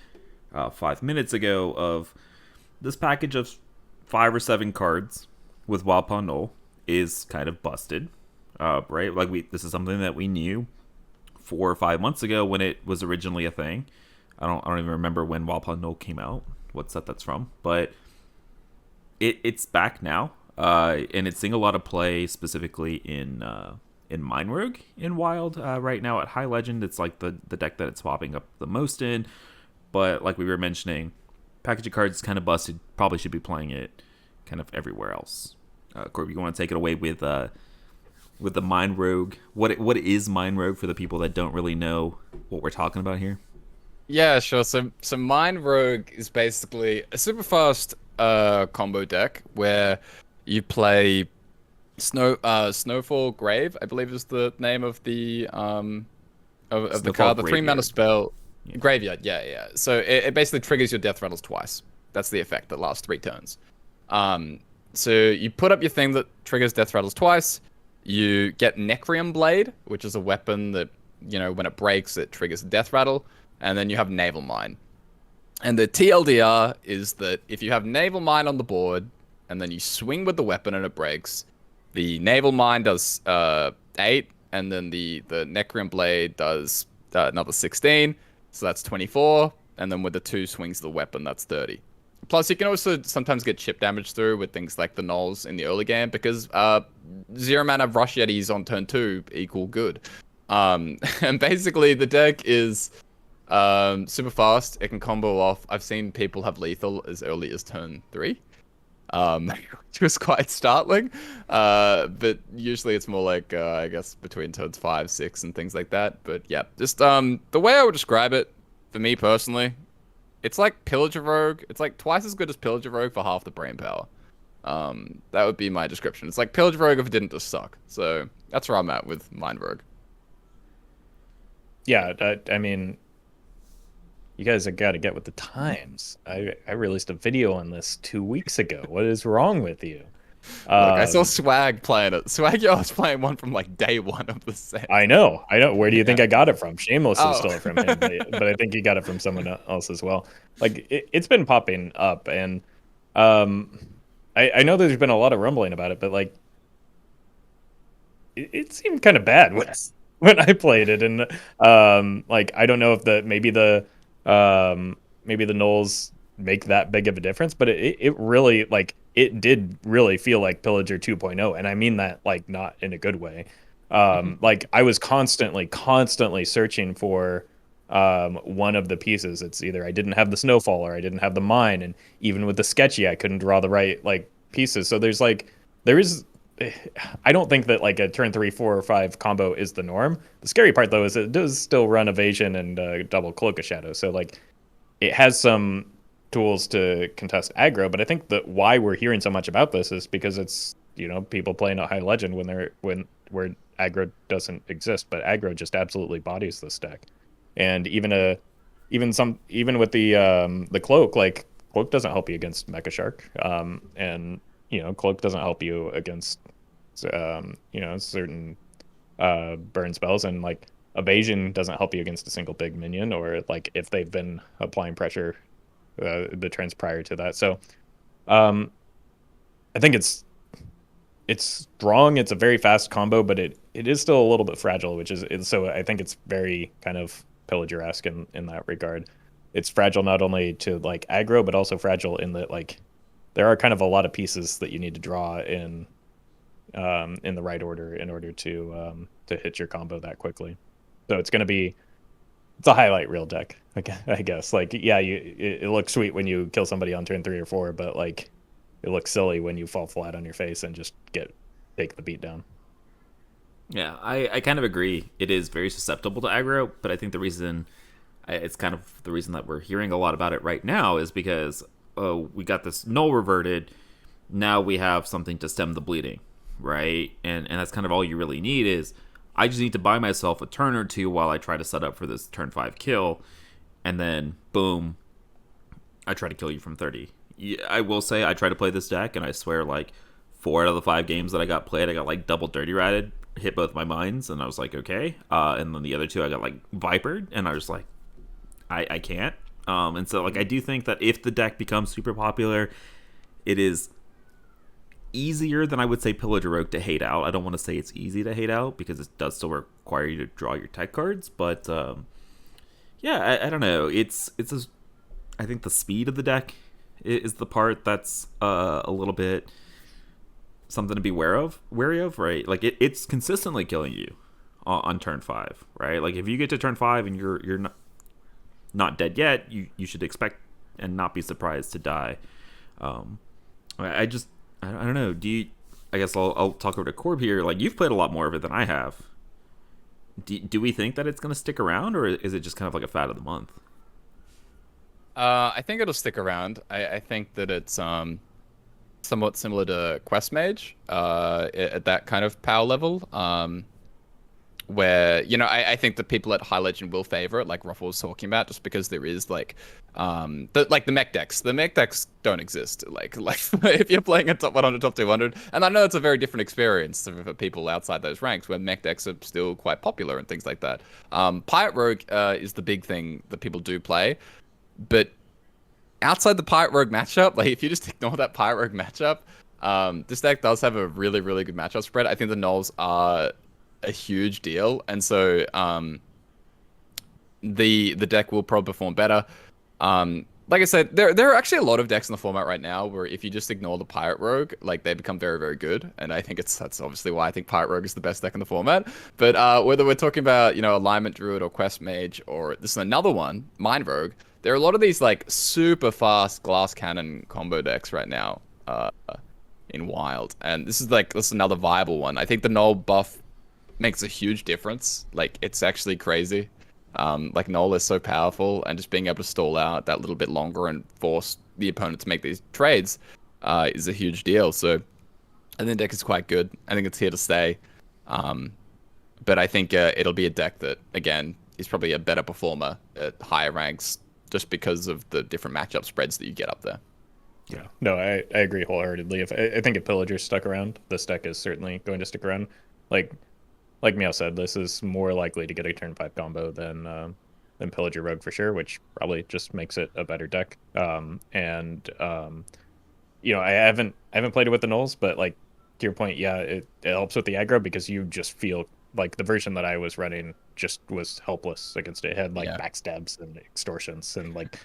5 minutes ago of this package of 5 or 7 cards with Wildpaw Gnoll is kind of busted, right? Like this is something that we knew 4 or 5 months ago when it was originally a thing. I don't even remember when Wildpaw Gnoll came out, what set that's from, but it's back now, and it's seeing a lot of play specifically in Mineberg in Wild right now at High Legend. It's like the deck that it's popping up the most in, but like we were mentioning, package of cards is kind of busted. Probably should be playing it kind of everywhere else. Corby, you want to take it away with the Mind Rogue? What is Mind Rogue for the people that don't really know what we're talking about here? Yeah, sure. So Mind Rogue is basically a super fast combo deck where you play Snowfall Grave, I believe is the name of the of the card. The 3 mana spell. Yeah. Graveyard, yeah. So it basically triggers your death rattles twice. That's the effect that lasts 3 turns. So you put up your thing that triggers death rattles twice. You get Nefarian Blade, which is a weapon that, when it breaks, it triggers a death rattle. And then you have Naval Mine. And the TLDR is that if you have Naval Mine on the board, and then you swing with the weapon and it breaks, the Naval Mine does 8, and then the Nefarian Blade does another 16. So that's 24. And then with the 2 swings of the weapon, that's 30. Plus, you can also sometimes get chip damage through with things like the Gnolls in the early game, because 0 mana Rush Yetis on turn 2 equal good. And basically, the deck is super fast. It can combo off. I've seen people have lethal as early as turn 3, which was quite startling. But usually it's more like, I guess, between turns 5, 6, and things like that. But yeah, just the way I would describe it, for me personally, it's like Pillager Rogue. It's like twice as good as Pillager Rogue for half the brain power. That would be my description. It's like Pillager Rogue if it didn't just suck. So that's where I'm at with Mind Rogue. Yeah, I mean, you guys have got to get with the times. I released a video on this 2 weeks ago. What is wrong with you? Look, I saw Swag playing it. Swag, was playing one from like day 1 of the set. I know. Where do you think I got it from? Shamelessly stole it from him, but I think he got it from someone else as well. Like it's been popping up, and I know there's been a lot of rumbling about it, but like it seemed kind of bad when I played it, and like I don't know if maybe the Gnolls make that big of a difference, but it really, like, it did really feel like Pillager 2.0, and I mean that like not in a good way. Like I was constantly searching for one of the pieces. It's either I didn't have the Snowfall or I didn't have the Mine, and even with the Sketchy I couldn't draw the right like pieces. So I don't think that like a turn 3, 4, or 5 combo is the norm. The scary part though is it does still run evasion and double Cloak of Shadow, so like it has some tools to contest aggro. But I think that why we're hearing so much about this is because it's people playing at High Legend where aggro doesn't exist, but aggro just absolutely bodies this deck. And even with the Cloak, like Cloak doesn't help you against Mecha Shark, and Cloak doesn't help you against certain burn spells, and like evasion doesn't help you against a single big minion, or like if they've been applying pressure the turns prior to that. So I think it's strong. It's a very fast combo, but it is still a little bit fragile, so I think it's very kind of Pillager-esque in that regard. It's fragile not only to like aggro, but also fragile in that like there are kind of a lot of pieces that you need to draw in the right order in order to hit your combo that quickly. So it's going to be it's a highlight reel deck. Okay, I guess. Like, yeah, it looks sweet when you kill somebody on turn 3 or 4, but like, it looks silly when you fall flat on your face and just take the beat down. Yeah, I kind of agree. It is very susceptible to aggro, but I think it's kind of the reason that we're hearing a lot about it right now is because we got this Gnoll reverted. Now we have something to stem the bleeding, right? And that's kind of all you really need is I just need to buy myself a turn or two while I try to set up for this turn 5 kill, and then boom, I try to kill you from 30. I will say I try to play this deck, and I swear like 4 out of the 5 games that I got played, I got like double dirty ratted, hit both my mines, and I was like, okay. And then the other 2 I got like vipered, and I was like, I can't. And so like I do think that if the deck becomes super popular, it is easier than I would say Pillager Rogue to hate out. I don't want to say it's easy to hate out because it does still require you to draw your tech cards, but yeah, I don't know. I think the speed of the deck is the part that's a little bit something to be wary of, right? Like it's consistently killing you on turn 5, right? Like if you get to turn 5 and you're not dead yet, you should expect and not be surprised to die. I don't know. I guess I'll talk over to Corb here. Like you've played a lot more of it than I have. Do we think that it's going to stick around, or is it just kind of like a fad of the month? I think it'll stick around. I think that it's somewhat similar to Quest Mage at that kind of power level. Where, you know, I think the people at High Legend will favor it, like Roffle was talking about, just because there is like the mech decks. The mech decks don't exist. Like if you're playing a top 100, top 200, and I know it's a very different experience for people outside those ranks where mech decks are still quite popular and things like that. Pirate Rogue is the big thing that people do play, but outside the Pirate Rogue matchup, like if you just ignore that Pirate Rogue matchup, this deck does have a really, really good matchup spread. I think the Gnolls are a huge deal, and so the deck will probably perform better. Like I said, there are actually a lot of decks in the format right now where if you just ignore the Pirate Rogue, like they become very, very good. And I think that's obviously why I think Pirate Rogue is the best deck in the format. But whether we're talking about, you know, Alignment Druid or Quest Mage, or this is another one, Mineberg, there are a lot of these like super fast glass cannon combo decks right now in Wild, and this is another viable one. I think the Gnoll buff makes a huge difference. Like it's actually crazy. Like Gnoll is so powerful, and just being able to stall out that little bit longer and force the opponent to make these trades is a huge deal. So I think the deck is quite good. I think it's here to stay. But I think it'll be a deck that, again, is probably a better performer at higher ranks just because of the different matchup spreads that you get up there. Yeah, no, I agree wholeheartedly. I think if Pillager stuck around, this deck is certainly going to stick around. Like Meow said, this is more likely to get a turn 5 combo than Pillager Rogue for sure, which probably just makes it a better deck. You know, I haven't played it with the Gnolls, but like to your point, yeah, it helps with the aggro because you just feel like the version that I was running just was helpless against it. It had like backstabs and extortions and like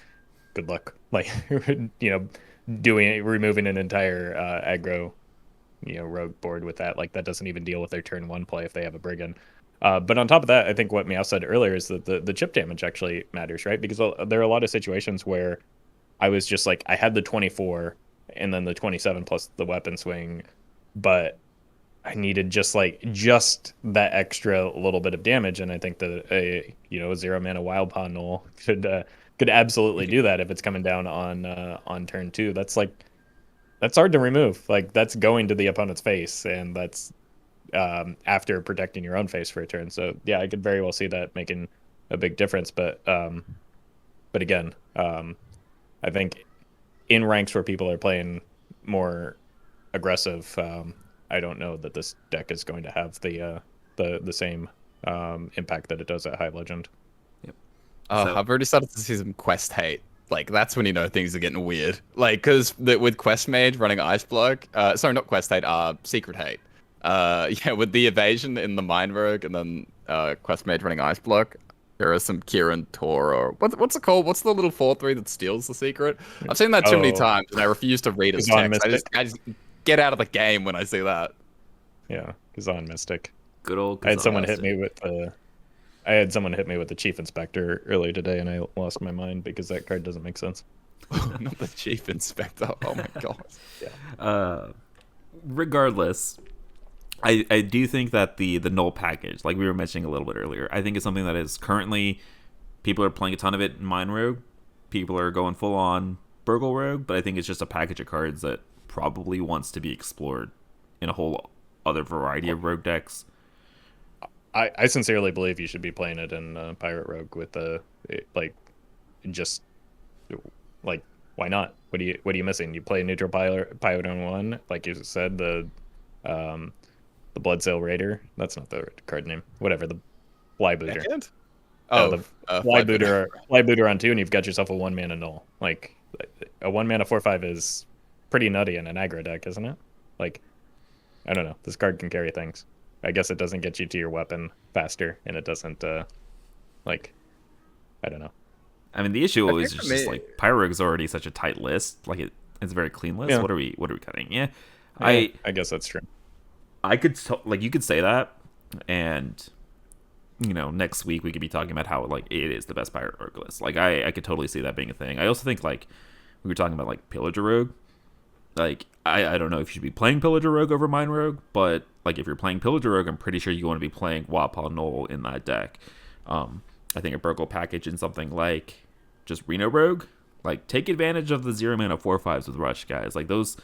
good luck, like you know, removing an entire aggro, you know, rogue board with that. Like that doesn't even deal with their turn 1 play if they have a Brigand. But on top of that, I think what Meow said earlier is that the chip damage actually matters, right? Because there are a lot of situations where I was just like, I had the 24 and then the 27 plus the weapon swing, but I needed just that extra little bit of damage, and I think that a 0 mana Wild Paw Gnoll could absolutely do that if it's coming down on turn 2. That's hard to remove. Like that's going to the opponent's face, and that's after protecting your own face for a turn. So yeah, I could very well see that making a big difference. But again, I think in ranks where people are playing more aggressive, I don't know that this deck is going to have the same impact that it does at High Legend. Yep. I've already started to see some quest hate. Like that's when you know things are getting weird. Like because with Quest Mage running Ice Block, sorry, not Quest hate, Secret hate. Yeah, with the evasion in the Mineberg and then Quest Mage running Ice Block, there are some Kieran Tor or what's it called? What's the little 4/3 that steals the secret? I've seen that too many times, and I refuse to read its text. I just get out of the game when I see that. Yeah, Kazan Mystic. Good old Kazan I had someone Mystic. hit me with I had someone hit me with the Chief Inspector earlier today, and I lost my mind because that card doesn't make sense. Not the Chief Inspector. Oh my god. Regardless, I do think that the Gnoll package, like we were mentioning a little bit earlier, I think is something that is currently, people are playing a ton of it in Mine Rogue. People are going full on Burgle Rogue, but I think it's just a package of cards that probably wants to be explored in a whole other variety of rogue decks. I sincerely believe you should be playing it in Pirate Rogue with just like, why not? What are you missing? You play neutral pilot on one, like you said, the Bloodsail Raider. That's not the card name. Whatever, the Flybooter. The Flybooter on 2, and you've got yourself a 1-mana Gnoll. Like, a 1-mana 4/5 is pretty nutty in an aggro deck, isn't it? Like, I don't know. This card can carry things. I guess it doesn't get you to your weapon faster, and it doesn't, I don't know. I mean, the issue is just like Pyro Rogue's already such a tight list. Like it's a very clean list. Yeah. What are we cutting? Yeah, I guess that's true. I could you could say that, and next week we could be talking about how like it is the best Pirate Rogue list. Like I could totally see that being a thing. I also think like we were talking about like Pillager Rogue. Like I don't know if you should be playing Pillager Rogue over Mine Rogue, but like if you're playing Pillager Rogue, I'm pretty sure you want to be playing Wapol Gnoll in that deck. I think a Burgle package and something like just Reno Rogue, like take advantage of the 0-mana 4/5s with Rush, guys. Like those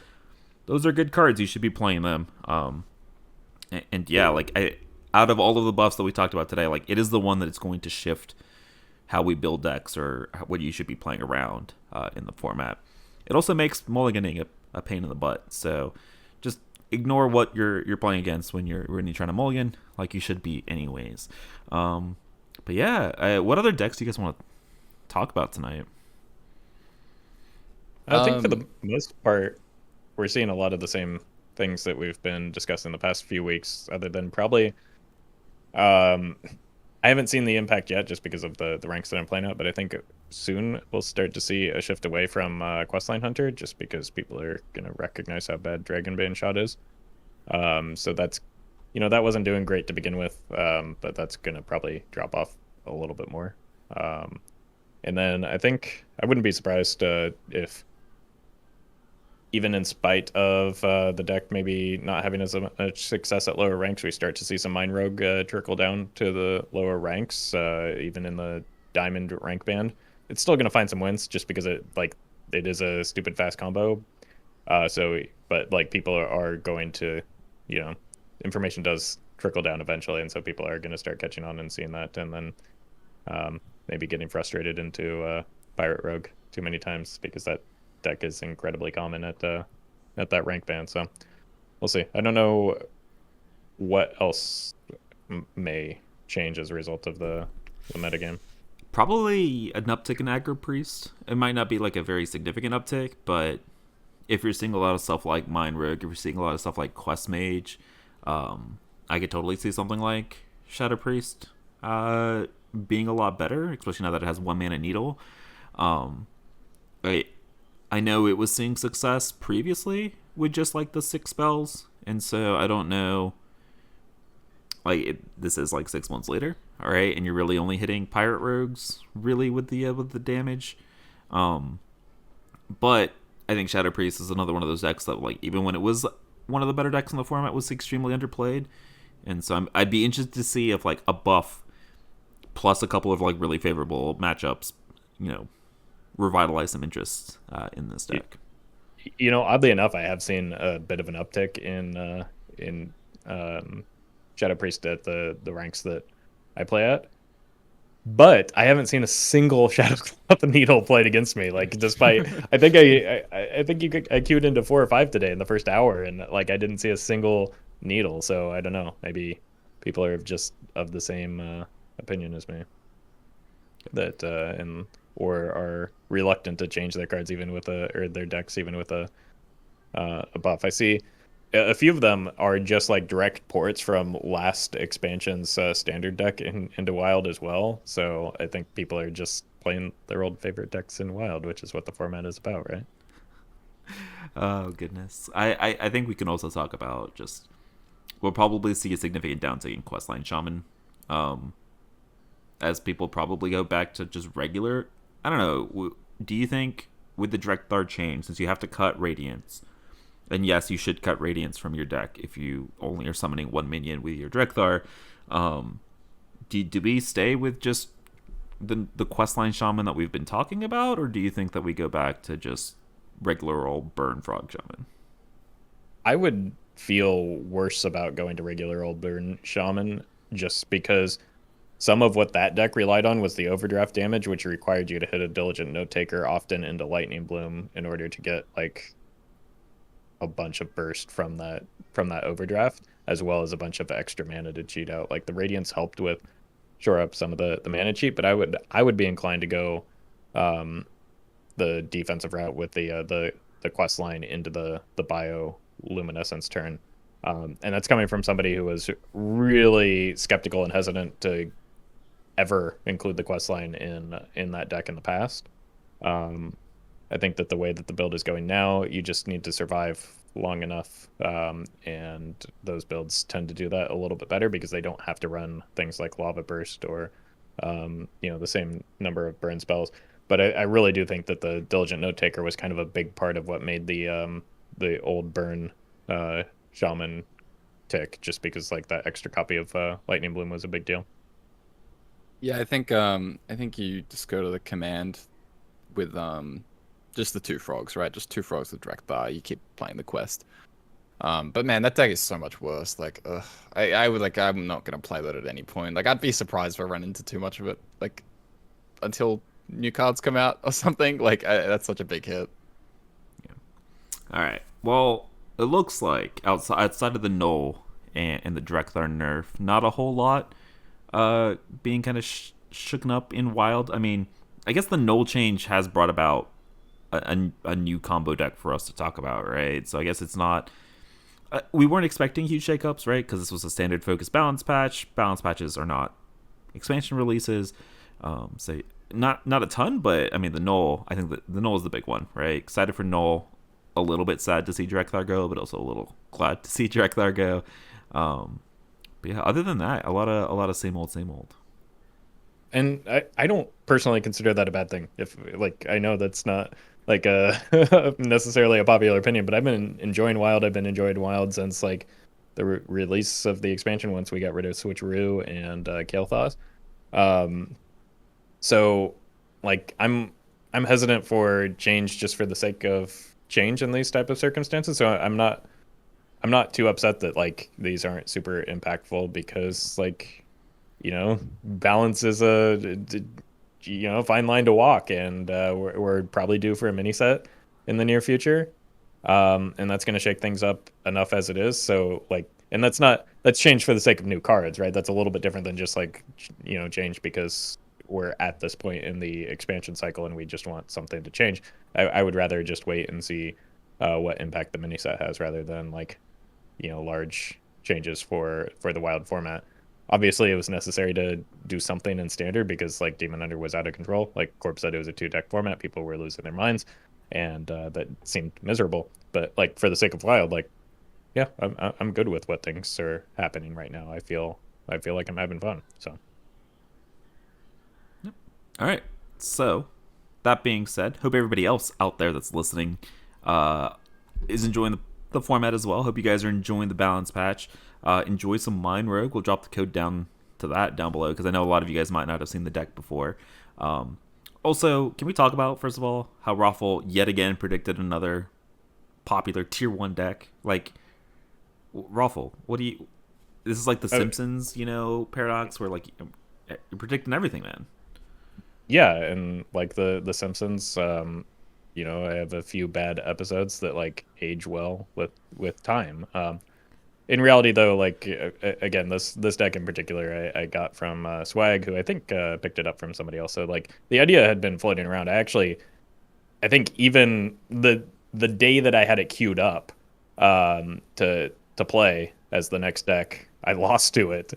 are good cards. You should be playing them. And yeah, like out of all of the buffs that we talked about today, like it is the one that is going to shift how we build decks or what you should be playing around in the format. It also makes mulliganing a pain in the butt. So just ignore what you're playing against when you're trying to mulligan, like you should be anyways. But yeah, what other decks do you guys want to talk about tonight? I think for the most part, we're seeing a lot of the same things that we've been discussing the past few weeks, other than probably I haven't seen the impact yet just because of the ranks that I'm playing at, but I think soon we'll start to see a shift away from Questline Hunter just because people are going to recognize how bad Dragonbane Shot is. So that's, that wasn't doing great to begin with, but that's going to probably drop off a little bit more. And then I think I wouldn't be surprised if, even in spite of the deck maybe not having as much success at lower ranks, we start to see some Mine Rogue trickle down to the lower ranks, even in the Diamond rank band. It's still going to find some wins just because it is a stupid fast combo. But like people are going to, information does trickle down eventually, and so people are going to start catching on and seeing that, and then maybe getting frustrated into Pirate Rogue too many times because that deck is incredibly common at that rank band. So we'll see. I don't know what else may change as a result of the metagame. Probably an uptick in Aggro Priest. It might not be like a very significant uptick, but if you're seeing a lot of stuff like Mine Rogue, if you're seeing a lot of stuff like Quest Mage, I could totally see something like Shadow Priest being a lot better, especially now that it has 1-mana Needle. I know it was seeing success previously with just like the 6 spells, and so I don't know. This is like 6 months later, all right, and you're really only hitting Pirate Rogues really with the damage. But I think Shadow Priest is another one of those decks that like even when it was one of the better decks in the format was extremely underplayed, and so I'd be interested to see if like a buff plus a couple of like really favorable matchups, revitalize some interest in this deck. Oddly enough, I have seen a bit of an uptick in Shadow Priest at the ranks that I play at, but I haven't seen a single Shadow Cloth Needle played against me. Like, despite I think I queued into 4 or 5 today in the first hour, and like I didn't see a single needle. So I don't know. Maybe people are just of the same opinion as me, that or are reluctant to change their cards even with or their decks even with a buff. I see a few of them are just like direct ports from last expansion's standard deck into Wild as well. So I think people are just playing their old favorite decks in Wild, which is what the format is about, right? Oh goodness. I think we can also talk about just we'll probably see a significant downtick in Questline Shaman. as people probably go back to just regular. I don't know. Do you think with the Drekhthar change, since you have to cut Radiance, and yes, you should cut Radiance from your deck if you only are summoning one minion with your Drekhthar, do we stay with just the questline Shaman that we've been talking about, or do you think that we go back to just regular old Burn Frog Shaman? I would feel worse about going to regular old Burn Shaman just because some of what that deck relied on was the overdraft damage, which required you to hit a Diligent Note Taker often into Lightning Bloom in order to get like a bunch of burst from that overdraft, as well as a bunch of extra mana to cheat out. Like the Radiance helped with shore up some of the mana cheat, but I would be inclined to go the defensive route with the quest line into the bioluminescence turn. And that's coming from somebody who was really skeptical and hesitant to ever include the quest line in that deck in the past. I think that the way that the build is going now, you just need to survive long enough, and those builds tend to do that a little bit better because they don't have to run things like Lava Burst or the same number of burn spells. But I really do think that the Diligent Note Taker was kind of a big part of what made the old burn Shaman tick, just because like that extra copy of Lightning Bloom was a big deal. Yeah, I think you just go to the command with just the 2 frogs, right? Just 2 frogs with Drekhthar. You keep playing the quest. But man, that deck is so much worse. Like, I'm not gonna play that at any point. Like, I'd be surprised if I run into too much of it. Like, until new cards come out or something. Like, that's such a big hit. Yeah. All right. Well, it looks like outside of the Gnoll and the Drekhthar nerf, not a whole lot being kind of shooken up in Wild. I mean, I guess the Gnoll change has brought about a new combo deck for us to talk about, right? So I guess it's not... we weren't expecting huge shakeups, right? Because this was a standard focus balance patch. Balance patches are not expansion releases. So not a ton, but I mean, the Gnoll, I think the Gnoll is the big one, right? Excited for Gnoll. A little bit sad to see Drekhthar go, but also a little glad to see Drekhthar go. But yeah, other than that, a lot of same old. And I don't personally consider that a bad thing. If like, I know that's not like necessarily a popular opinion, but I've been enjoying Wild. I've been enjoying Wild since like the release of the expansion, once we got rid of Switcheroo and Kael'thas. So like I'm hesitant for change just for the sake of change in these type of circumstances. So I'm not too upset that like these aren't super impactful, because like, balance is a fine line to walk, and we're probably due for a mini set in the near future, and that's going to shake things up enough as it is. So like, and that's change for the sake of new cards, right? That's a little bit different than just like change because we're at this point in the expansion cycle and we just want something to change. I would rather just wait and see what impact the mini set has, rather than like large changes for the Wild format. Obviously, it was necessary to do something in Standard because like Demon Hunter was out of control. Like Corp said, it was a 2-deck format. People were losing their minds, and that seemed miserable. But like for the sake of Wild, like yeah, I'm good with what things are happening right now. I feel like I'm having fun. So. Yep. All right. So that being said, hope everybody else out there that's listening is enjoying the format as well. Hope you guys are enjoying the balance patch. Enjoy some Mind Rogue. We'll drop the code down below, because I know a lot of you guys might not have seen the deck before. Also, can we talk about, first of all, how Roffle yet again predicted another popular tier 1 deck? Like, Roffle, this is like the Simpsons, paradox, where like you're predicting everything, man. Yeah, and like the Simpsons, I have a few bad episodes that like age well with time. In reality, though, like again, this deck in particular, I got from Swag, who I think picked it up from somebody else. So like the idea had been floating around. I think even the day that I had it queued up to play as the next deck, I lost to it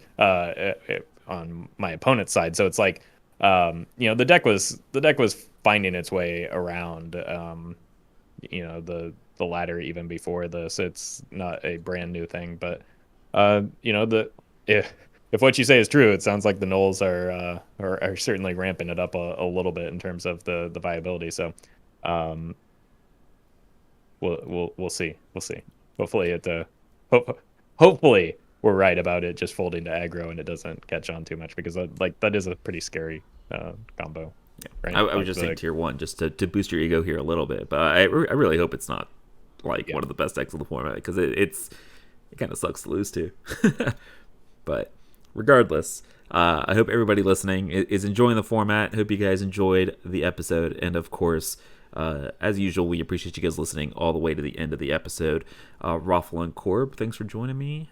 on my opponent's side. So it's like the deck was finding its way around the ladder even before this. It's not a brand new thing, but if what you say is true, it sounds like the Gnolls are certainly ramping it up a little bit in terms of the viability. So, we'll see. We'll see. Hopefully hopefully we're right about it just folding to aggro and it doesn't catch on too much, because that is a pretty scary combo. Yeah. Right? I was just saying tier 1 just to boost your ego here a little bit, but I really hope it's not like one of the best decks of the format, because it kind of sucks to lose to. But regardless, I hope everybody listening is enjoying the format. Hope you guys enjoyed the episode, and of course, as usual, we appreciate you guys listening all the way to the end of the episode. Roffle and Corb, thanks for joining me.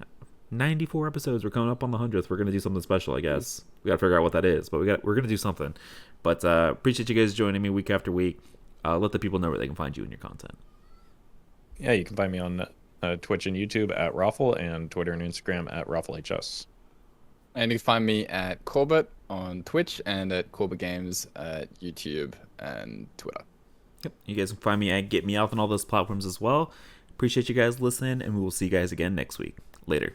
94 episodes. We're coming up on the 100th. We're gonna do something special, I guess. We gotta figure out what that is, but we're gonna do something. But appreciate you guys joining me week after week. Let the people know where they can find you and your content. Yeah, you can find me on Twitch and YouTube at Roffle, and Twitter and Instagram at RoffleHS. And you can find me at Corbett on Twitch and at Corbettgames at YouTube and Twitter. Yep. You guys can find me at Get Me Out on all those platforms as well. Appreciate you guys listening, and we will see you guys again next week. Later.